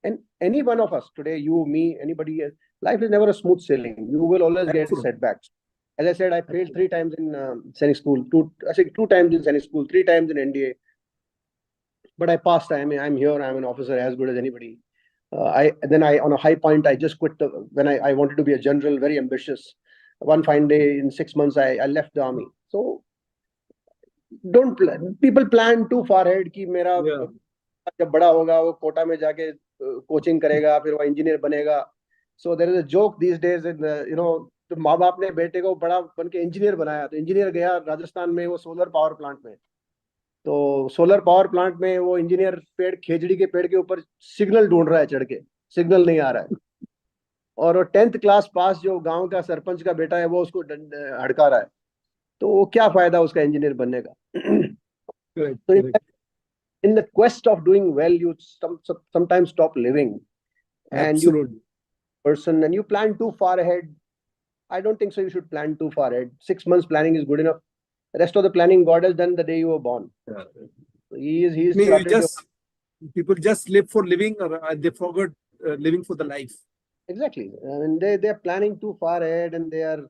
[SPEAKER 2] and any one of us today, you, me, anybody else, life is never a smooth sailing. You will always get
[SPEAKER 1] Absolutely.
[SPEAKER 2] setbacks. As I said, I failed 3 times in Sainik school, 2 times in Sainik school, 3 times in NDA. But I passed. I'm here. I'm an officer as good as anybody. I on a high point, I just quit when I wanted to be a general, very ambitious. One fine day in 6 months, I left the army. So don't plan. People plan too far ahead कि मेरा
[SPEAKER 1] Yeah.
[SPEAKER 2] जब बड़ा होगा वो कोटा में जाके coaching करेगा फिर वो इंजीनियर बनेगा. So there is a joke these days in तो माँ बाप ने बेटे को बड़ा बन के इंजीनियर बनाया तो इंजीनियर गया राजस्थान में वो सोलर पावर प्लांट में. तो सोलर पावर प्लांट में वो इंजीनियर खेजड़ी के पेड़ के ऊपर सिग्नल ढूंढ रहा है चढ़ के, सिग्नल नहीं आ रहा है. और वो 10th क्लास पास जो गांव का सरपंच का बेटा है वो उसको हड़का रहा है. तो वो क्या फायदा उसका इंजीनियर बनने का. तो in the quest of doing well, you sometimes stop living. And
[SPEAKER 1] Absolutely.
[SPEAKER 2] and you plan too far ahead. I don't think so. You should plan too far ahead. 6 months planning is good enough. The rest of the planning God has done the day you were born.
[SPEAKER 1] Yeah.
[SPEAKER 2] He started.
[SPEAKER 1] People just live for living, or they forgot living for the life.
[SPEAKER 2] Exactly. I mean, they are planning too far ahead, and they are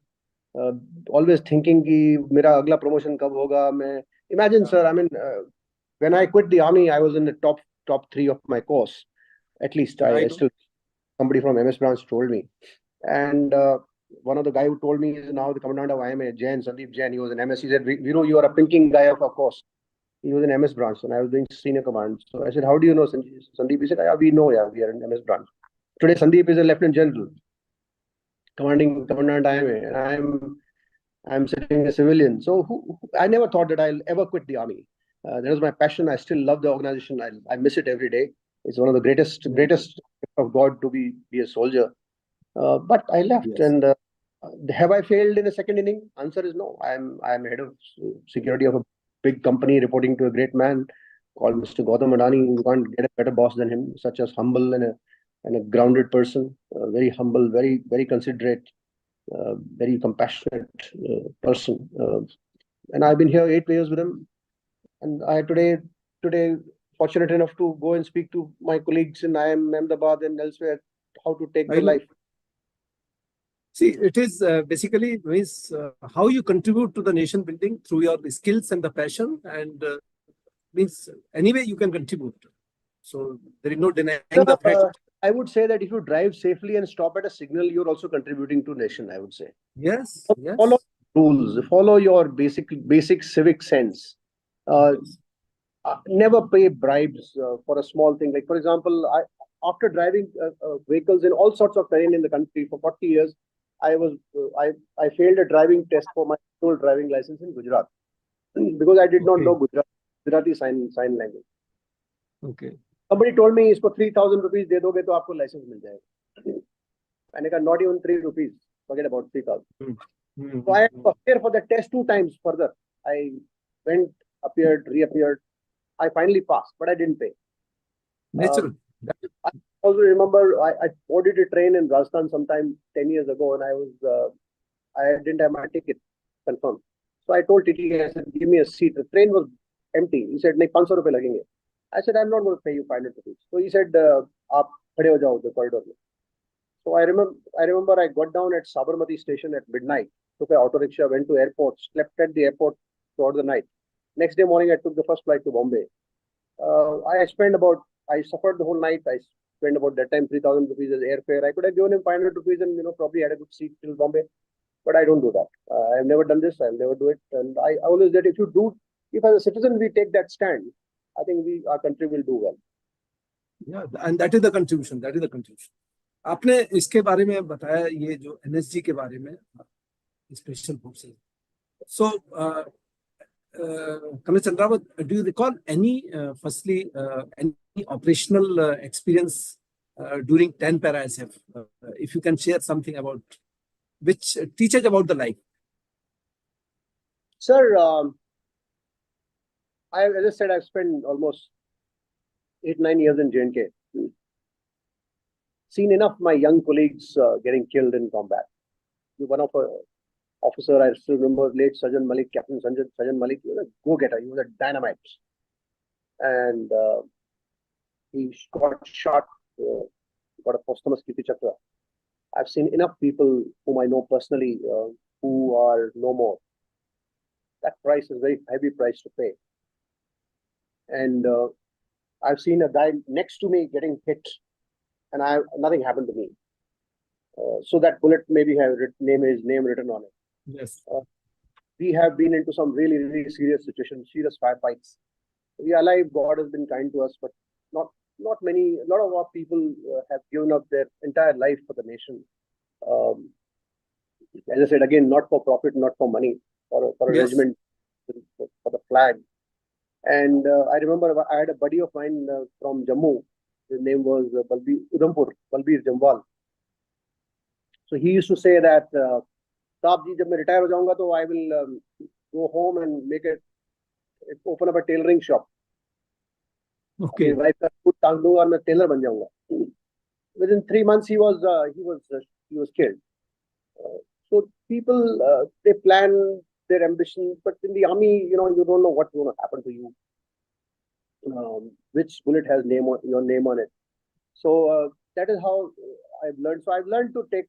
[SPEAKER 2] always thinking कि मेरा अगला promotion कब होगा. मैं imagine, sir. I mean, when I quit the army, I was in the top 3 of my course. At least I still, somebody from MS branch told me. And one of the guy who told me is now the commandant of IMA, Sandeep Jain. He was an MS. He said, you are a pinking guy of our course. He was in MS branch, and I was doing senior command. So I said, how do you know Sandeep? He said, yeah, we know, we are in MS branch. Today, Sandeep is a lieutenant general, commandant IMA, and I'm sitting a civilian. So I never thought that I'll ever quit the army. That was my passion. I still love the organization. I miss it every day. It's one of the greatest of God to be a soldier. But I left. Yes. And have I failed in the second inning? Answer is no. I'm head of security of a big company, reporting to a great man called Mr. Gautam Adani. You can't get a better boss than him. Such as humble and a grounded person. Very humble, very very considerate, very compassionate person. And I've been here 8 years with him. And I today fortunate enough to go and speak to my colleagues in IIM Ahmedabad and elsewhere how to take their life.
[SPEAKER 1] See, it is basically means how you contribute to the nation building through your skills and the passion, and means anyway you can contribute. So there is no denying the fact.
[SPEAKER 2] I would say that if you drive safely and stop at a signal, you're also contributing to nation. I would say.
[SPEAKER 1] Yes.
[SPEAKER 2] Follow rules. Follow your basic civic sense. Never pay bribes for a small thing. Like, for example, after driving vehicles in all sorts of terrain in the country for 40 years, I failed a driving test for my full driving license in Gujarat because I did not know Gujarati sign language.
[SPEAKER 1] Okay.
[SPEAKER 2] Somebody told me, "Isko 3,000 rupees de doge to aapko license mil jayega." And I got not even 3 rupees. Forget about 3,000. So I had to appear for the test 2 times further. I went, appeared, reappeared. I finally passed, but I didn't pay.
[SPEAKER 1] Natural.
[SPEAKER 2] I also remember I boarded a train in Rajasthan sometime 10 years ago, and I didn't have my ticket confirmed. So I told TT, I said, give me a seat. The train was empty. He said, "Nahi, 500 rupees lagenge." I said, "I'm not going to pay you 500 rupees." So he said, "Aap khade ho jao the corridor mein." So I remember I got down at Sabarmati station at midnight, took an auto rickshaw, went to airport, slept at the airport throughout the night. Next day morning, I took the first flight to Bombay. I suffered the whole night. I spent about that time 3,000 rupees as airfare. I could have given him 500 rupees and probably had a good seat till Bombay, but I don't do that. I've never done this. I'll never do it. And I always said, if as a citizen we take that stand, I think our country will do well.
[SPEAKER 1] Yeah, and that is the contribution. That is the contribution. आपने इसके बारे में बताया ये जो NSG के बारे में special forces. So Commander Chandrawat, do you recall any any operational experience during 10 para SF? If you can share something about which teaches about the life.
[SPEAKER 2] Sir, as I said, I've spent almost 8-9 years in J&K. seen enough my young colleagues getting killed in combat. One of our officer, I still remember, late Sajan Malik, Captain Sajan Malik, he was a go-getter. He was a dynamite. And he got shot, got a posthumous Kirti Chakra. I've seen enough people whom I know personally who are no more. That price is a very heavy price to pay. And I've seen a guy next to me getting hit, and nothing happened to me. So that bullet maybe have his name written on it.
[SPEAKER 1] Yes.
[SPEAKER 2] We have been into some really, really serious situations, serious firefights. We are alive. God has been kind to us, but not many. A lot of our people have given up their entire life for the nation. As I said again, not for profit, not for money, for a regiment, for the flag. And I remember I had a buddy of mine from Jammu. His name was Balbir Jamwal. So he used to say that, Saab ji, jab main retire ho jaunga, to I will go home and open up a tailoring shop.
[SPEAKER 1] Okay.
[SPEAKER 2] Wife ka food taang dunga aur main tailor ban jaunga. Within 3 months, he was killed. So people they plan their ambition, but in the army, you don't know what's going to happen to you. Which bullet has your name on it. So that is how I've learned. So I've learned to take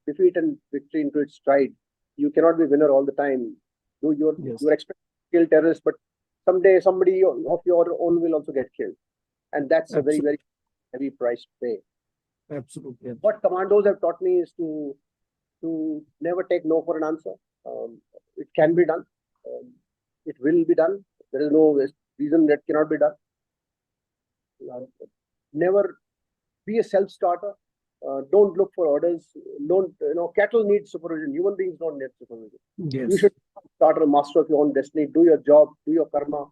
[SPEAKER 2] defeat and victory into its stride. You cannot be winner all the time. You're expected to kill terrorists, but someday somebody of your own will also get killed, and that's a very, very heavy price to pay.
[SPEAKER 1] Absolutely.
[SPEAKER 2] What commandos have taught me is to never take no for an answer. It can be done. It will be done. There is no reason that cannot be done. Never be a self-starter. Don't look for orders. Cattle need supervision. Human beings don't need supervision.
[SPEAKER 1] Yes.
[SPEAKER 2] You should start a master of your own destiny. Do your job, do your karma,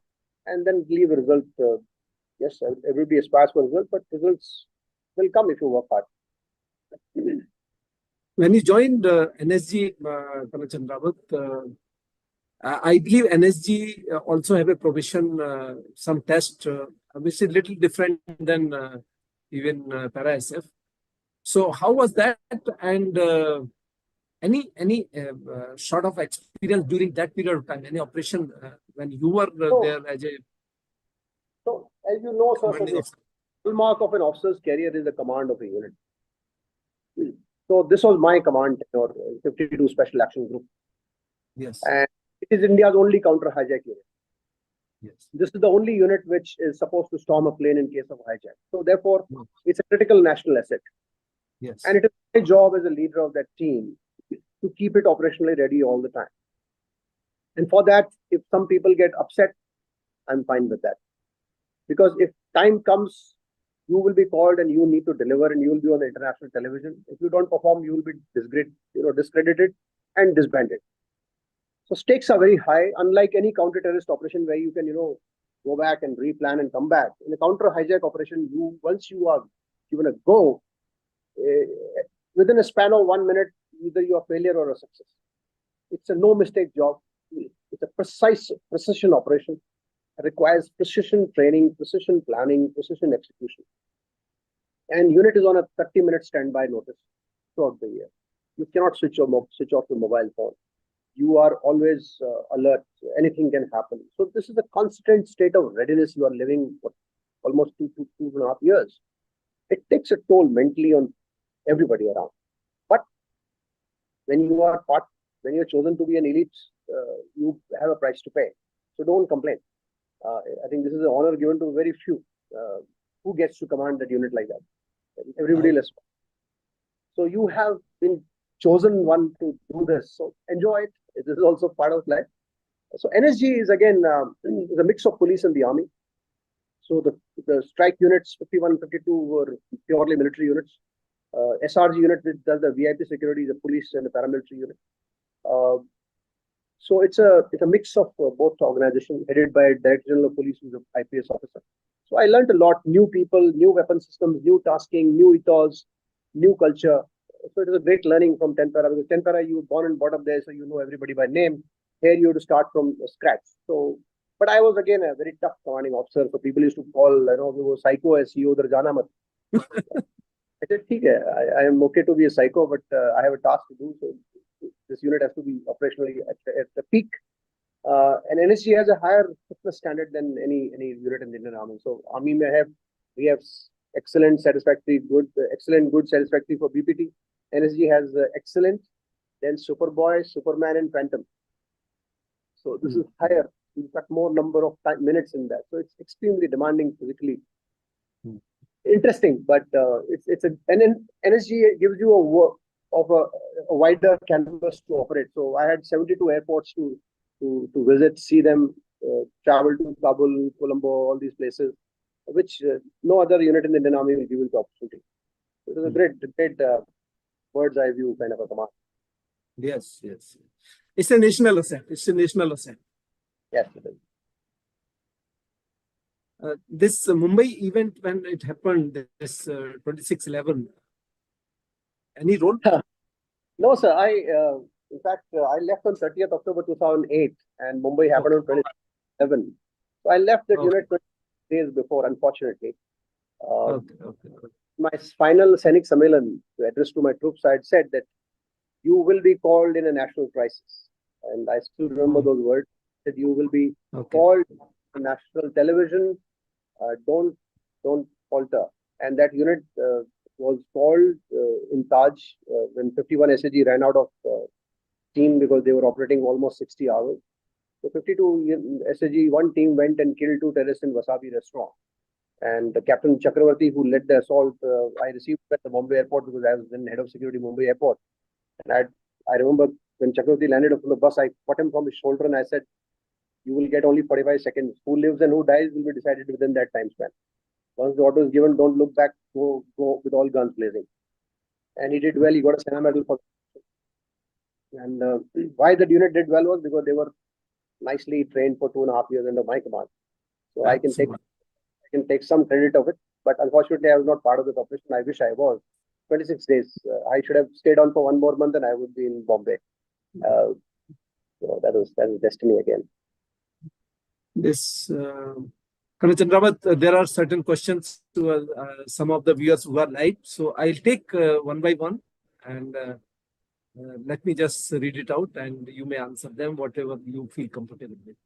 [SPEAKER 2] and then leave a result. Yes, everybody aspires for results, but results will come if you work hard.
[SPEAKER 1] When you joined NSG, Col Chandrawat, I believe NSG also have a provision, some test, which is a little different than even Para SF. So how was that? And any sort of experience during that period of time? Any operation when you were there as a?
[SPEAKER 2] So as you know, sir, the hallmark of an officer's career is the command of a unit. So this was my command, 52 Special Action Group.
[SPEAKER 1] Yes.
[SPEAKER 2] And it is India's only counter hijack unit.
[SPEAKER 1] Yes.
[SPEAKER 2] This is the only unit which is supposed to storm a plane in case of hijack. So therefore, it's a critical national asset.
[SPEAKER 1] Yes.
[SPEAKER 2] And it is my job as a leader of that team to keep it operationally ready all the time. And for that, if some people get upset, I'm fine with that. Because if time comes, you will be called and you need to deliver, and you will be on the international television. If you don't perform, you will be discredited and disbanded. So stakes are very high, unlike any counter-terrorist operation where you can, go back and replan and come back. In a counter hijack operation, once you are given a go, within a span of 1 minute, either you are failure or a success. It's a no-mistake job. It's a precision operation. It requires precision training, precision planning, precision execution. And unit is on a 30-minute standby notice throughout the year. You cannot switch off your mobile phone. You are always alert. Anything can happen. So this is a constant state of readiness you are living for almost 2.5 years. It takes a toll mentally on everybody around. But when you're chosen to be an elite, you have a price to pay. So don't complain. I think this is an honor given to very few. Who gets to command that unit like that? Everybody less. So you have been chosen one to do this. So enjoy it. This is also part of life. So NSG is again is a mix of police and the army. So the strike units 51, 52 were purely military units. SRG unit which does the VIP security, the police and the paramilitary unit. So it's a mix of both organizations headed by a Director General of Police, who's an IPS officer. So I learned a lot: new people, new weapon systems, new tasking, new ethos, new culture. So it was a great learning from 10 para, because 10 para you were born and brought up there, so you know everybody by name. Here you have to start from scratch. So, but I was again a very tough commanding officer. So people used to call, we were psycho as CEO, udhar jana mat. I said, Okay, I am okay to be a psycho, but I have a task to do. So this unit has to be operationally at the peak. And NSG has a higher fitness standard than any unit in the Indian Army. So Army we have excellent, satisfactory, good, excellent, good, satisfactory for BPT. NSG has excellent, then Superboy, Superman, and Phantom. So this is higher. You've got more number of minutes in that. So it's extremely demanding physically. Interesting, but and then NSG gives you a work of a wider canvas to operate. So I had 72 airports to visit, see them, travel to Kabul, Colombo, all these places, which no other unit in the Indian Army will give you the opportunity. It was a great bird's eye view kind of a command.
[SPEAKER 1] Yes. It's a national asset. Yes,
[SPEAKER 2] it is.
[SPEAKER 1] This Mumbai event, when it happened, this 26/11, any role?
[SPEAKER 2] No, sir. In fact, I left on 30th October 2008, and Mumbai happened on 2011. So I left the unit 20 days before, unfortunately. My final Sainik Sammelan address to my troops, I had said that you will be called in a national crisis. And I still remember those words, that you will be called on national television. Don't falter. And that unit was called in Taj when 51 SAG ran out of team because they were operating almost 60 hours. So 52 SAG, one team went and killed 2 terrorists in Wasabi restaurant. And Captain Chakravarti, who led the assault, I received at the Mumbai airport because I was then head of security Mumbai airport. And I remember when Chakravarti landed up on the bus, I caught him from his shoulder and I said, you will get only 45 seconds. Who lives and who dies will be decided within that time span. Once the order is given, don't look back, go with all guns blazing. And he did well. He got a Sena Medal for it. And why the unit did well was because they were nicely trained for 2.5 years under my command. So I can take some credit of it. But unfortunately, I was not part of this operation. I wish I was. 26 days. I should have stayed on for 1 more month and I would be in Bombay. So that was destiny again.
[SPEAKER 1] This Colonel Chandrawat, there are certain questions to some of the viewers who are live. So I'll take one by one and let me just read it out and you may answer them whatever you feel comfortable with.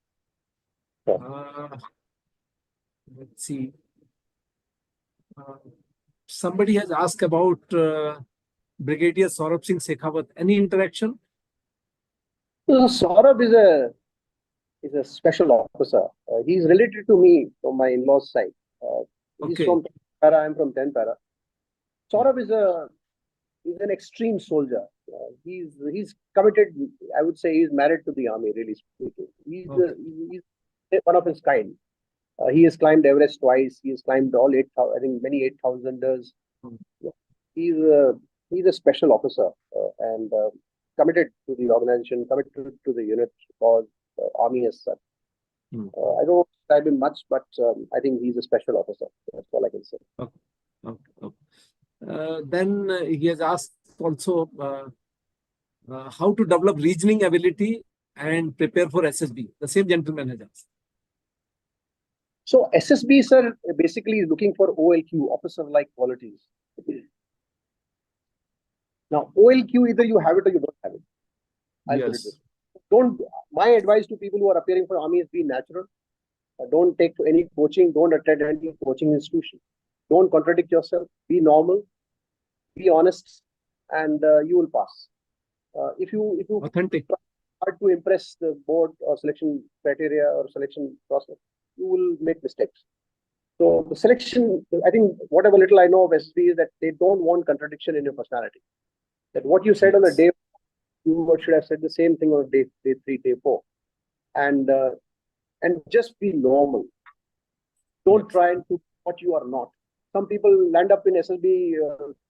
[SPEAKER 1] Let's see. Somebody has asked about Brigadier Saurabh Singh Shekhawat. Any interaction?
[SPEAKER 2] Saurabh is a special officer. He's related to me from my in-laws side. He's from 10th Para. I'm from 10th Para. Saurabh is an extreme soldier. He's committed. I would say he's married to the army. Really speaking, he's one of his kind. He has climbed Everest twice. He has climbed all 8,000. I think many 8,000ers. He's a special officer and committed to the organization, committed to the unit because army as such. I don't describe him much, but I think he's a special officer. That's all I can say.
[SPEAKER 1] Then he has asked also how to develop reasoning ability and prepare for SSB. The same gentleman has asked.
[SPEAKER 2] So SSB, sir, basically is looking for OLQ, officer-like qualities. Now, OLQ, either you have it or you don't have it. I'll put it this way. My advice to people who are appearing for army is be natural. Don't take any coaching. Don't attend any coaching institution. Don't contradict yourself. Be normal. Be honest, and you will pass. If you
[SPEAKER 1] authentic,
[SPEAKER 2] hard to impress the board or selection criteria or selection process, you will make mistakes. So the selection, I think, whatever little I know of SSB is that they don't want contradiction in your personality. That what you said on the day, you should have said the same thing on day 3, day 4, and just be normal. Don't try and do what you are not. Some people land up in SSB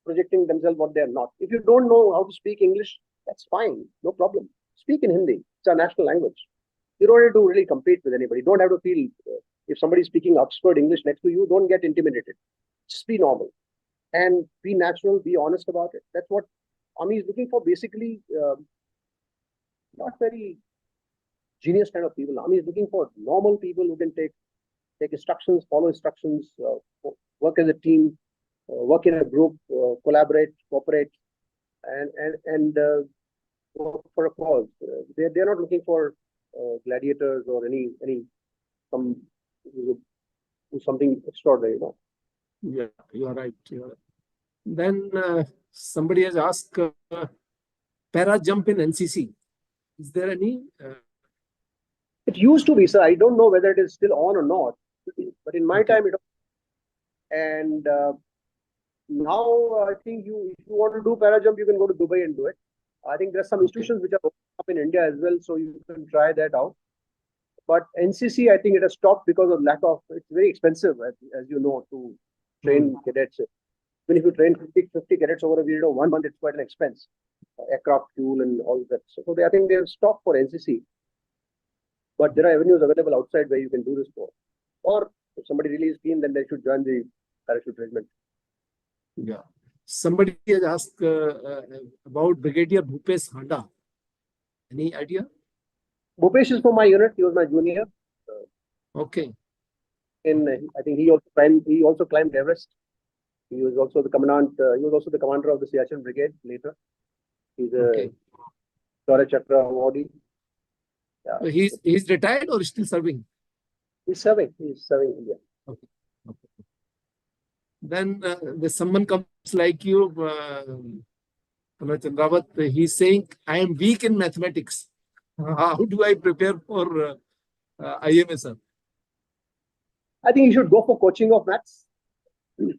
[SPEAKER 2] projecting themselves what they are not. If you don't know how to speak English, that's fine, no problem. Speak in Hindi. It's our national language. You don't have to really compete with anybody. You don't have to feel if somebody is speaking Oxford English next to you, don't get intimidated. Just be normal and be natural. Be honest about it. That's what army is looking for. Basically, not very genius kind of people. Army is looking for normal people who can take instructions, follow instructions, work as a team,
[SPEAKER 3] work in a group, collaborate, cooperate, and work for a cause. They're not looking for gladiators or some something extraordinary. No.
[SPEAKER 1] Yeah, you are right. You are right. Then somebody has asked para jump in NCC. Is there any?
[SPEAKER 3] It used to be, sir. I don't know whether it is still on or not. But in my time, it was. And now I think if you want to do para jump, you can go to Dubai and do it. I think there are some institutions which are opening up in India as well, so you can try that out. But NCC, I think it has stopped because of lack of. It's very expensive, as you know, to train cadets. Even if you train 50 cadets over a period of 1 month, it's quite an expense. Aircraft fuel and all that. So I think they have stopped for NCC. But there are avenues available outside where you can do this for. Or if somebody really is keen, then they should join the parachute regiment.
[SPEAKER 1] Yeah. Somebody has asked about Brigadier Bhupesh Handa. Any idea?
[SPEAKER 3] Bhupesh is from my unit. He was my junior.
[SPEAKER 1] Okay.
[SPEAKER 3] I think he also climbed Everest. He was also the commandant. He was also the commander of the Siachen Brigade later. He's a Shaurya Chakra awardee. Yeah.
[SPEAKER 1] So he's retired or still serving?
[SPEAKER 3] He's serving. He's serving India.
[SPEAKER 1] Okay. Then someone comes like you, Col Chandrawat, he's saying, I am weak in mathematics. How do I prepare for IMSR?
[SPEAKER 3] I think you should go for coaching of maths,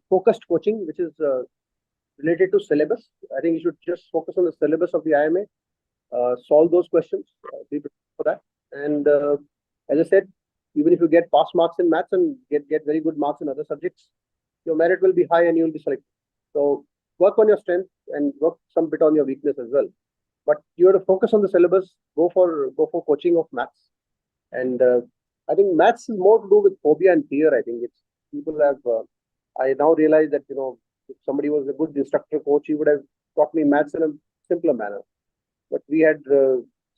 [SPEAKER 3] focused coaching, which is related to syllabus. I think you should just focus on the syllabus of the IMA, solve those questions, be prepared for that. And as I said, even if you get pass marks in maths and get very good marks in other subjects, your merit will be high and you will be selected. So work on your strength and work some bit on your weakness as well. But you have to focus on the syllabus. Go for coaching of maths. And I think maths is more to do with phobia and fear. I think it's people have. I now realize that if somebody was a good instructor coach, he would have taught me maths in a simpler manner. But we had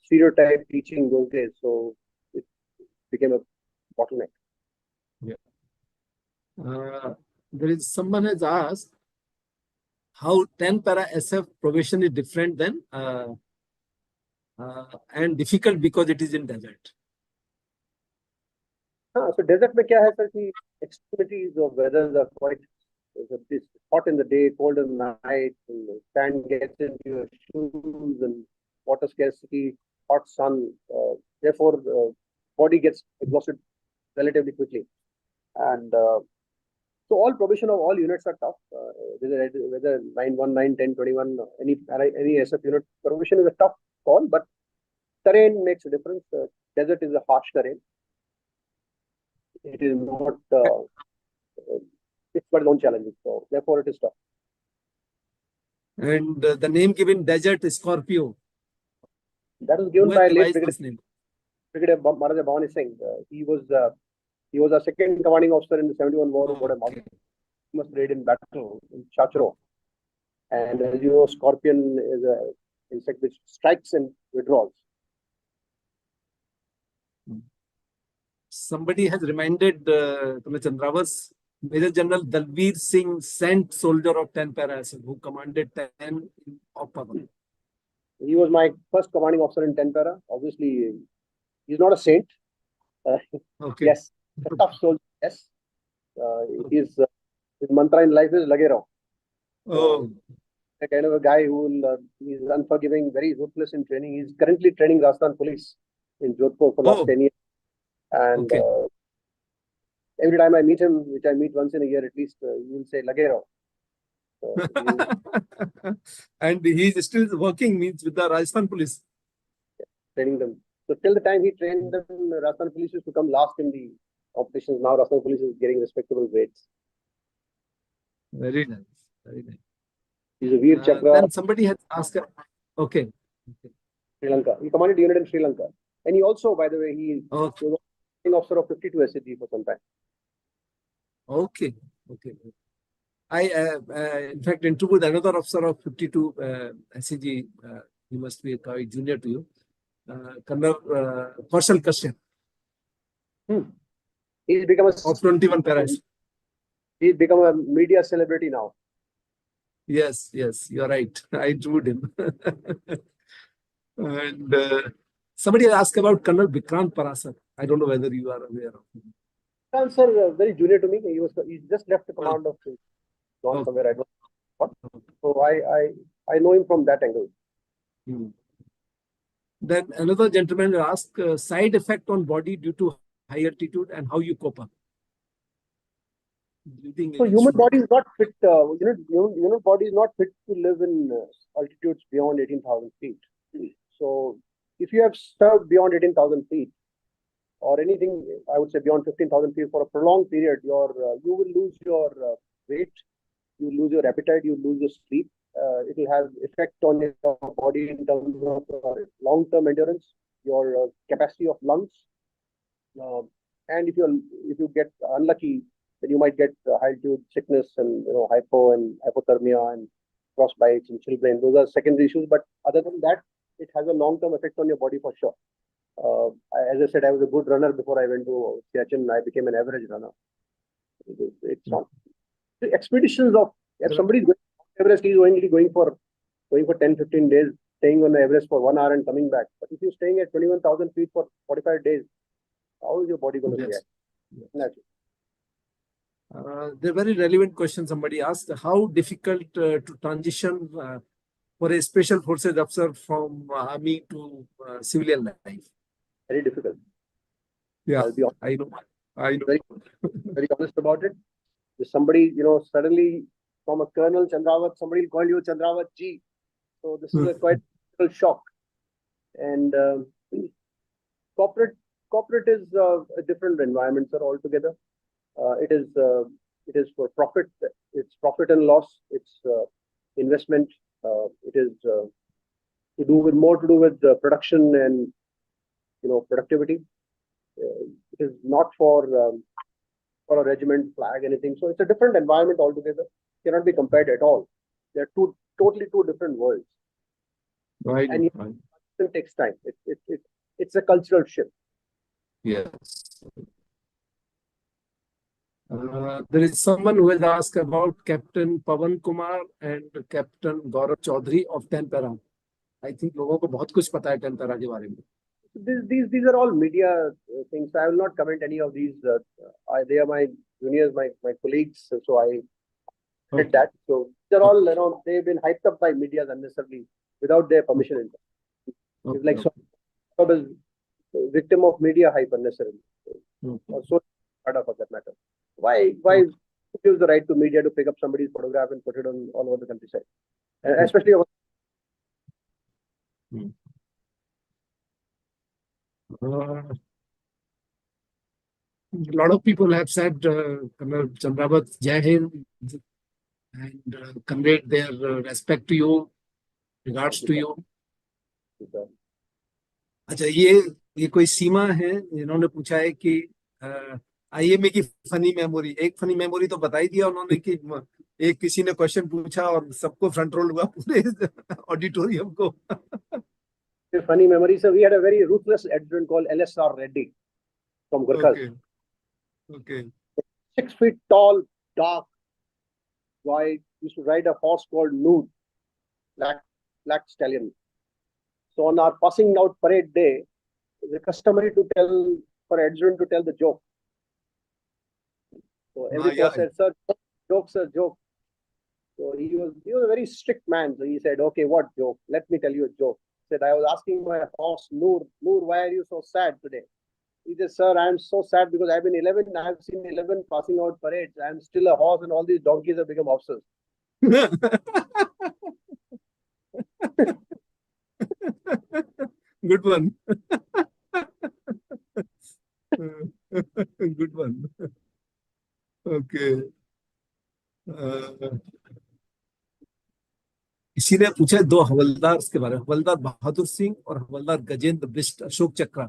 [SPEAKER 3] stereotype teaching those days, so it became a bottleneck.
[SPEAKER 1] Yeah. There is someone has asked how 10 para SF probation is different than and difficult because it is in desert.
[SPEAKER 3] So desert में क्या है sir कि extremities of weather are quite it's hot in the day, cold in the night, and the sand gets into your shoes and water scarcity, hot sun. Therefore, body gets exhausted relatively quickly. And so all probation of all units are tough. Whether 9, 9, 10, 21, any SF unit, probation is a tough call, but terrain makes a difference. Desert is a harsh terrain. It is not. It's got its own challenges, so therefore it is tough.
[SPEAKER 1] And the name given desert is Scorpio.
[SPEAKER 3] That was given by late Brigadier Maharaja Bhavani Singh. He was our second commanding officer in the 71 war of Bhutan. He was brigade in battle in Chachro. And as you know, Scorpion is an insect which strikes and withdraws.
[SPEAKER 1] Somebody has reminded Col Chandrawat, Major General Dalveer Singh sent soldier of 10 para who commanded 10 of power.
[SPEAKER 3] He was my first commanding officer in 10 para. Obviously, he's not a saint. Yes, a tough soldier. Yes, his mantra in life is "Lage raho."
[SPEAKER 1] Oh,
[SPEAKER 3] the kind of a guy who is unforgiving, very ruthless in training. He's currently training Rajasthan Police in Jodhpur for the last 10 years. And every time I meet him, which I meet once in a year at least, he will say "Lage raho."
[SPEAKER 1] And he's still working means with the Rajasthan Police.
[SPEAKER 3] Training them. So till the time he trained them, Rajasthan Police used to come last in the competitions. Now Rajasthan Police is getting respectable grades.
[SPEAKER 1] Very nice. Very nice.
[SPEAKER 3] He's a Veer Chakra.
[SPEAKER 1] Then somebody has asked. Okay.
[SPEAKER 3] Sri Lanka. He commanded unit in Sri Lanka. And he also, by the way, he was an officer of 52 SAG for some time.
[SPEAKER 1] Okay. Okay. I, in fact, interviewed another officer of 52 SAG. He must be a junior to you. Kaushal Kashyap.
[SPEAKER 3] He's become a...
[SPEAKER 1] Of 21 paras.
[SPEAKER 3] He's become a media celebrity now.
[SPEAKER 1] Yes, yes, you're right. I interviewed him. And somebody asked about Colonel Vikrant Parasar. I don't know whether you are aware of him.
[SPEAKER 3] Sir, very junior to me. He just left the command of gone
[SPEAKER 1] Okay.
[SPEAKER 3] somewhere. I don't know what. So I know him from that angle.
[SPEAKER 1] Hmm. Then another gentleman asked side effect on body due to high altitude and how you cope up. Breathing
[SPEAKER 3] So
[SPEAKER 1] issue.
[SPEAKER 3] human body is not fit. Human body is not fit to live in altitudes beyond 18,000 feet. So if you have served beyond 18,000 feet or anything, I would say beyond 15,000 feet for a prolonged period, you will lose your weight, you lose your appetite, you lose your sleep. It will have effect on your body in terms of long-term endurance, your capacity of lungs, and if you get unlucky, then you might get high altitude sickness and hypo and hypothermia and frostbites and chilblain. Those are secondary issues, but other than that, it has a long-term effect on your body for sure. As I said, I was a good runner before I went to Siachen. I became an average runner. It's not the expeditions of if somebody is going to Everest, he's only going for 10-15 days, staying on the Everest for 1 hour and coming back. But if you're staying at 21,000 feet for 45 days, how is your body going to react?
[SPEAKER 1] Yes. They're very relevant questions. Somebody asked, how difficult to transition for a special forces officer from army to civilian life?
[SPEAKER 3] Very difficult.
[SPEAKER 1] Yeah,
[SPEAKER 3] I'll be honest.
[SPEAKER 1] I know.
[SPEAKER 3] Very honest about it. If somebody, suddenly from a Colonel Chandrawat, somebody will call you Chandrawat G. So this is a quite shock. And corporate is a different environment, sir, altogether. It is for profit. It's profit and loss. It's investment. It is to do with production and productivity. It is not for a regiment, flag, anything. So it's a different environment altogether. Cannot be compared at all. They're totally two different worlds.
[SPEAKER 1] Right.
[SPEAKER 3] And it takes time. It's a cultural shift.
[SPEAKER 1] Yes. There is someone who has asked about Captain Pawan Kumar and Captain Gaurav Chaudhary of 10 Para. I think लोगों को बहुत कुछ पता है 10 Para के बारे में.
[SPEAKER 3] These are all media things. I will not comment any of these. They are my juniors, my colleagues. So I did that. So they're all they've been hyped up by media unnecessarily without their permission. It's like so victim of media hype unnecessarily. Or so for that matter. Why use the right to media to pick up somebody's photograph and put it on all over the countryside, especially.
[SPEAKER 1] A lot of people have said Colonel Chandrawat Jai Hind and conveyed their respect to you, regards to you. अच्छा ये कोई सीमा है. इन्होंने पूछा है कि IMA की funny memory. एक फनी मेमोरी तो बता ही दिया उन्होंने कि एक किसी ने क्वेश्चन पूछा और सबको फ्रंट रोल हुआ पूरे ऑडिटोरियम को.
[SPEAKER 3] Funny memory, sir. We had a very ruthless adjutant called LSR Reddy from Gurkhas.
[SPEAKER 1] Okay.
[SPEAKER 3] 6 feet tall, dark guy. Used to ride a horse called Noor, black stallion. So on our passing out parade day, it's customary for adjutant to tell the joke. So every boss said, "Sir, joke, sir, joke." So he was a very strict man. So he said, "Okay, what joke? Let me tell you a joke." He said, "I was asking my horse, Noor, why are you so sad today?" He said, "Sir, I am so sad because I've been 11. I have seen 11 passing out parades. I am still a horse, and all these donkeys have become officers."
[SPEAKER 1] Good one. Good one. Okay. किसी ने पूछा 2 हवलदार के बारे में, हवलदार बहादुर सिंह और हवलदार गजेंद्र बिष्ट अशोक चक्र.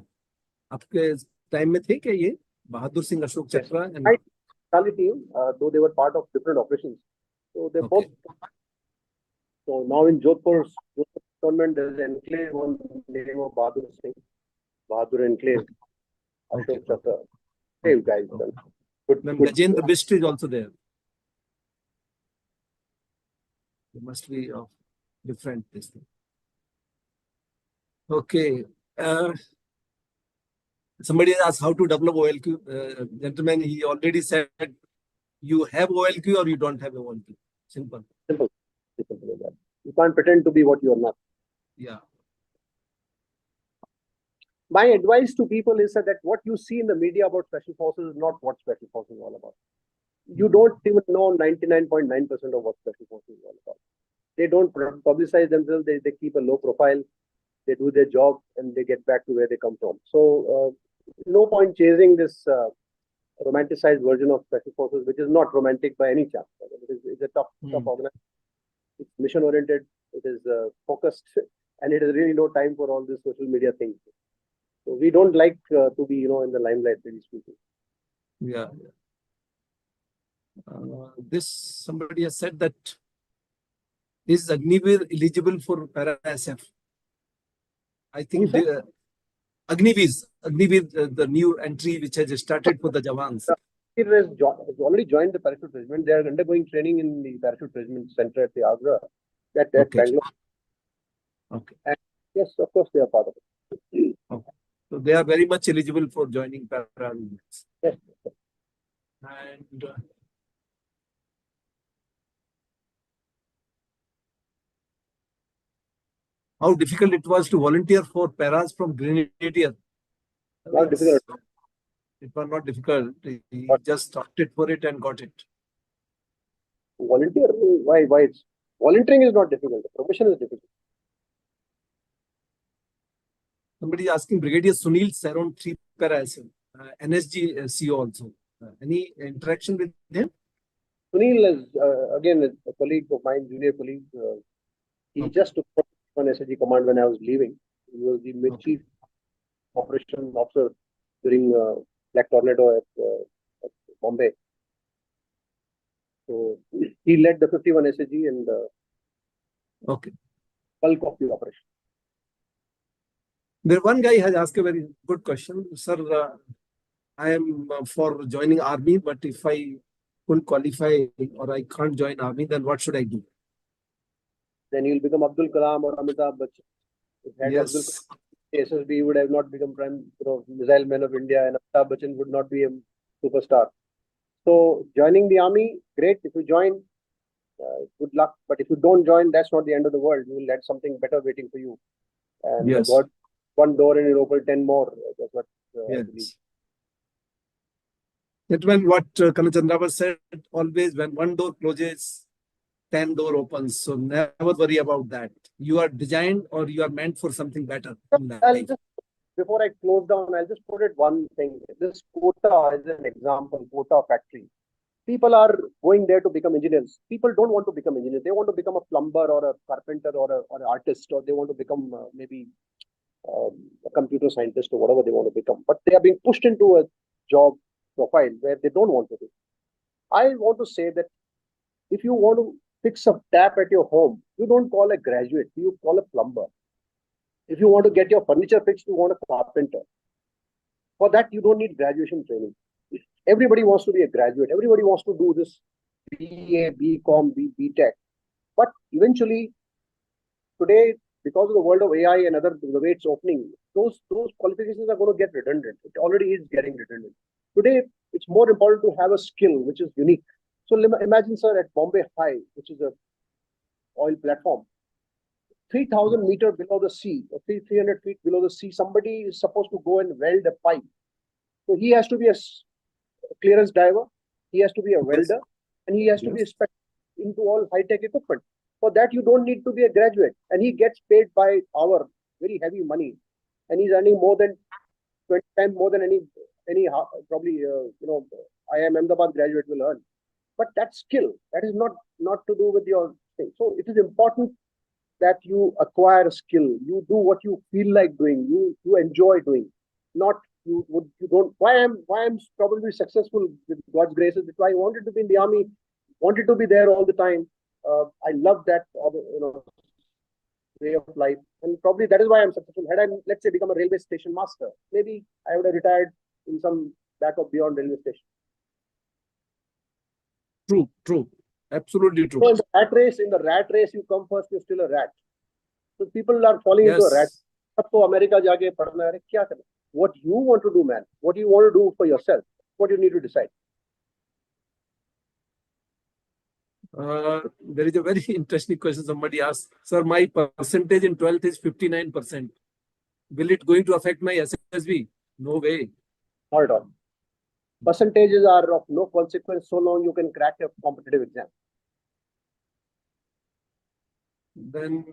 [SPEAKER 1] आपके time में थे क्या ये बहादुर सिंह अशोक चक्र?
[SPEAKER 3] Team, though they were part of different operations. So they both. So now in Jodhpur government, there is an enclave on the name of Bahadur Singh, Bahadur Enclave, Ashok Chakra. Hey guys,
[SPEAKER 1] Then Gajendra Bist is also there. It must be of different this thing. Okay. Somebody asked how to develop OLQ. Gentlemen, he already said you have OLQ or you don't have OLQ. Simple.
[SPEAKER 3] Simple. Simple as that. You can't pretend to be what you are not.
[SPEAKER 1] Yeah.
[SPEAKER 3] My advice to people is that what you see in the media about special forces is not what special forces is all about. You don't even know 99.9% of what special forces is all about. They don't publicize themselves. They keep a low profile. They do their job and they get back to where they come from. So no point chasing this romanticized version of special forces, which is not romantic by any chance. It's a tough organization. It's mission oriented. It is focused, and it is really no time for all this social media things. So we don't like to be, in the limelight, really speaking.
[SPEAKER 1] Yeah. Somebody has said that is Agniveer eligible for para SF? I think Agniveer, the new entry which has started for the Jawans.
[SPEAKER 3] He has already joined the parachute regiment. They are undergoing training in the parachute regiment center at the Agra, at Bangalore.
[SPEAKER 1] Okay.
[SPEAKER 3] And yes, of course, they are part of it.
[SPEAKER 1] Okay. So they are very much eligible for joining para units.
[SPEAKER 3] Yes.
[SPEAKER 1] And how difficult it was to volunteer for paras from Grenadier?
[SPEAKER 3] Not difficult.
[SPEAKER 1] It was not difficult. He just opted for it and got it.
[SPEAKER 3] Volunteer? Why? Volunteering is not difficult. The profession is difficult.
[SPEAKER 1] Somebody is asking Brigadier Sunil Saron 3 para NSG CO also. Any interaction with him?
[SPEAKER 3] Sunil is again a colleague of mine, junior colleague. He just took one SSG command when I was leaving. He was the mid-chief operation officer during Black Tornado at Bombay. So he led the 51 SSG and bulk of the operation.
[SPEAKER 1] There one guy has asked a very good question. Sir, I am for joining army, but if I couldn't qualify or I can't join army, then what should I do?
[SPEAKER 3] Then you'll become Abdul Kalam or Amitabh Bachchan. If had Abdul Kalam, SSB would have not become missile man of India, and Amitabh Bachchan would not be a superstar. So joining the army, great. If you join, good luck. But if you don't join, that's not the end of the world. You will have something better waiting for you. And God, one door and you'll open 10 more. That's what I believe.
[SPEAKER 1] That when what Colonel Chandrawat said, always when one door closes, 10 door opens. So never worry about that. You are designed or you are meant for something better.
[SPEAKER 3] Before I close down, I'll just put it one thing. This quota is an example, quota factory. People are going there to become engineers. People don't want to become engineers. They want to become a plumber or a carpenter or an artist, or they want to become maybe a computer scientist or whatever they want to become. But they are being pushed into a job profile where they don't want to be. I want to say that if you want to fix a tap at your home, you don't call a graduate, you call a plumber. If you want to get your furniture fixed, you want a carpenter. For that, you don't need graduation training. Everybody wants to be a graduate. Everybody wants to do this BA, BCom, BTech. But eventually, today, because of the world of AI and the way it's opening, those qualifications are going to get redundant. It already is getting redundant. Today, it's more important to have a skill which is unique. So imagine, sir, at Bombay High, which is a oil platform, 3,000 meters below the sea, or 300 feet below the sea, somebody is supposed to go and weld a pipe. So he has to be a clearance diver, he has to be a welder, and he has to be a specialist into all high-tech equipment. For that, you don't need to be a graduate. And he gets paid by hour, very heavy money. And he's earning more than 20 times more than any probably, IIM Ahmedabad graduate will earn. But that skill, that is not to do with your thing. So it is important that you acquire a skill. You do what you feel like doing. You enjoy doing. Not you don't. Why I'm probably successful with God's grace is because I wanted to be in the army, wanted to be there all the time. I love that way of life, and probably that is why I'm successful. Had I, let's say, become a railway station master, maybe I would have retired in some back of beyond railway station.
[SPEAKER 1] True. Absolutely true.
[SPEAKER 3] So in the rat race, you come first, you're still a rat. So people are falling into a rat. So America jaake padhna hai, kya karna? What you want to do, man? What do you want to do for yourself? What you need to decide.
[SPEAKER 1] There is a very interesting question somebody asked. Sir, my percentage in 12th is 59%. Will it going to affect my SSB? No way.
[SPEAKER 3] Not at all. Percentages are of no consequence so long you can crack a competitive exam.
[SPEAKER 1] Then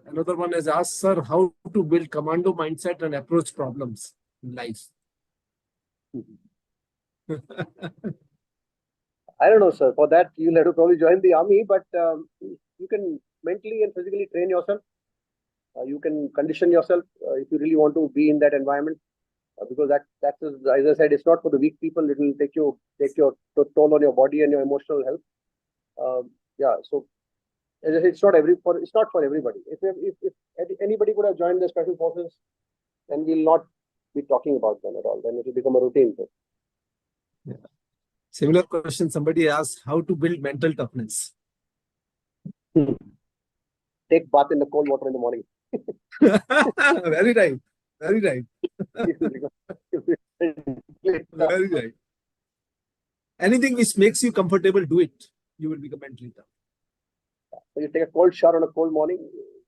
[SPEAKER 1] another one has asked, sir, how to build commando mindset and approach problems in life?
[SPEAKER 3] I don't know, sir. For that, you'll have to probably join the army, but you can mentally and physically train yourself. You can condition yourself if you really want to be in that environment. Because that's as I said, it's not for the weak people. It will take your toll on your body and your emotional health. Yeah, so it's not for everybody. If anybody could have joined the special forces, then we'll not be talking about them at all. Then it will become a routine thing.
[SPEAKER 1] Yeah. Similar question somebody asked, how to build mental toughness?
[SPEAKER 3] Take bath in the cold water in the morning.
[SPEAKER 1] Very right. Very right. Very right. Anything which makes you comfortable, do it. You will become mentally tough.
[SPEAKER 3] So you take a cold shower on a cold morning,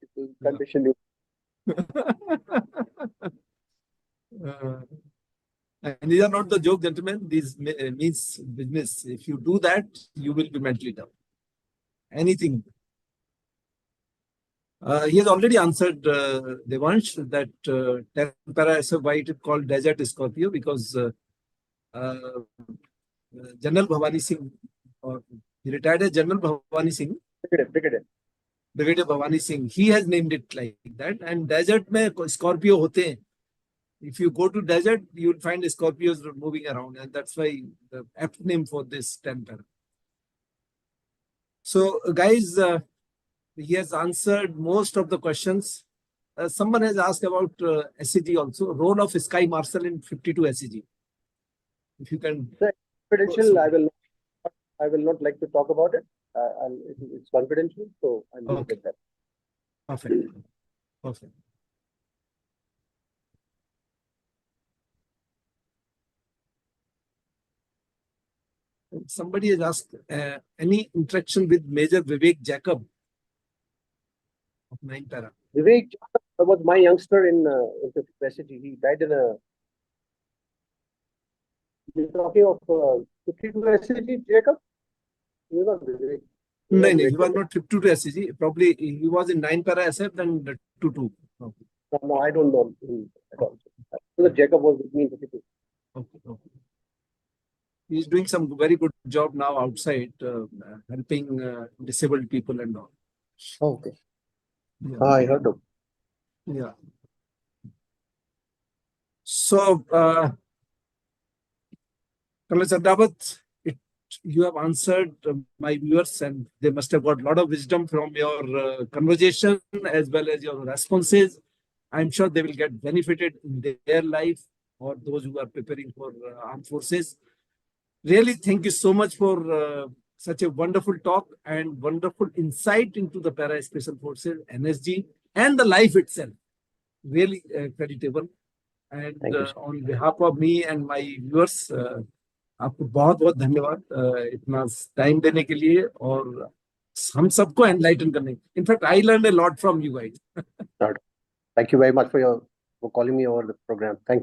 [SPEAKER 3] it will condition you.
[SPEAKER 1] And these are not the joke, gentlemen. These means business. If you do that, you will be mentally tough. Anything. He has already answered Devansh that 10 para SF, why it is called Desert Scorpio, because General Bhavani Singh, or he retired as General Bhavani Singh. Brigadier Bhavani Singh. He has named it like that. And desert mein Scorpio hote hain. If you go to desert, you will find Scorpios moving around, and that's why the apt name for this 10 para. So, guys, he has answered most of the questions. Someone has asked about SCG also, role of Sky Marshal in 52 SCG. If you can.
[SPEAKER 3] Confidential, I will not like to talk about it. It's confidential, so I'll look at that.
[SPEAKER 1] Perfect. Perfect. Somebody has asked, any interaction with Major Vivek Jacob of 9 para?
[SPEAKER 3] Vivek was my youngster in SCG. He died in a. You're talking of 52 SCG, Jacob? You're not Vivek.
[SPEAKER 1] No, he was not 52 SCG. Probably he was in 9 para SF and 2-2. Okay.
[SPEAKER 3] No, I don't know him at all. So that Jacob was with me in 52.
[SPEAKER 1] Okay. He's doing some very good job now outside, helping disabled people and all.
[SPEAKER 3] Okay.
[SPEAKER 1] Yeah.
[SPEAKER 3] I heard of.
[SPEAKER 1] Yeah. So, Colonel Chandrawat, you have answered my viewers, and they must have got a lot of wisdom from your conversation as well as your responses. I'm sure they will get benefited in their life, or those who are preparing for armed forces. Really, thank you so much for such a wonderful talk and wonderful insight into the Para Special Forces, NSG, and the life itself. Really creditable. And on behalf of me and my viewers, आपको बहुत बहुत धन्यवाद इतना time देने के लिए और हम सबको एनलाइटन करने. In fact, I learned a lot from you guys.
[SPEAKER 3] Thank you very much for calling me over the program. Thank you.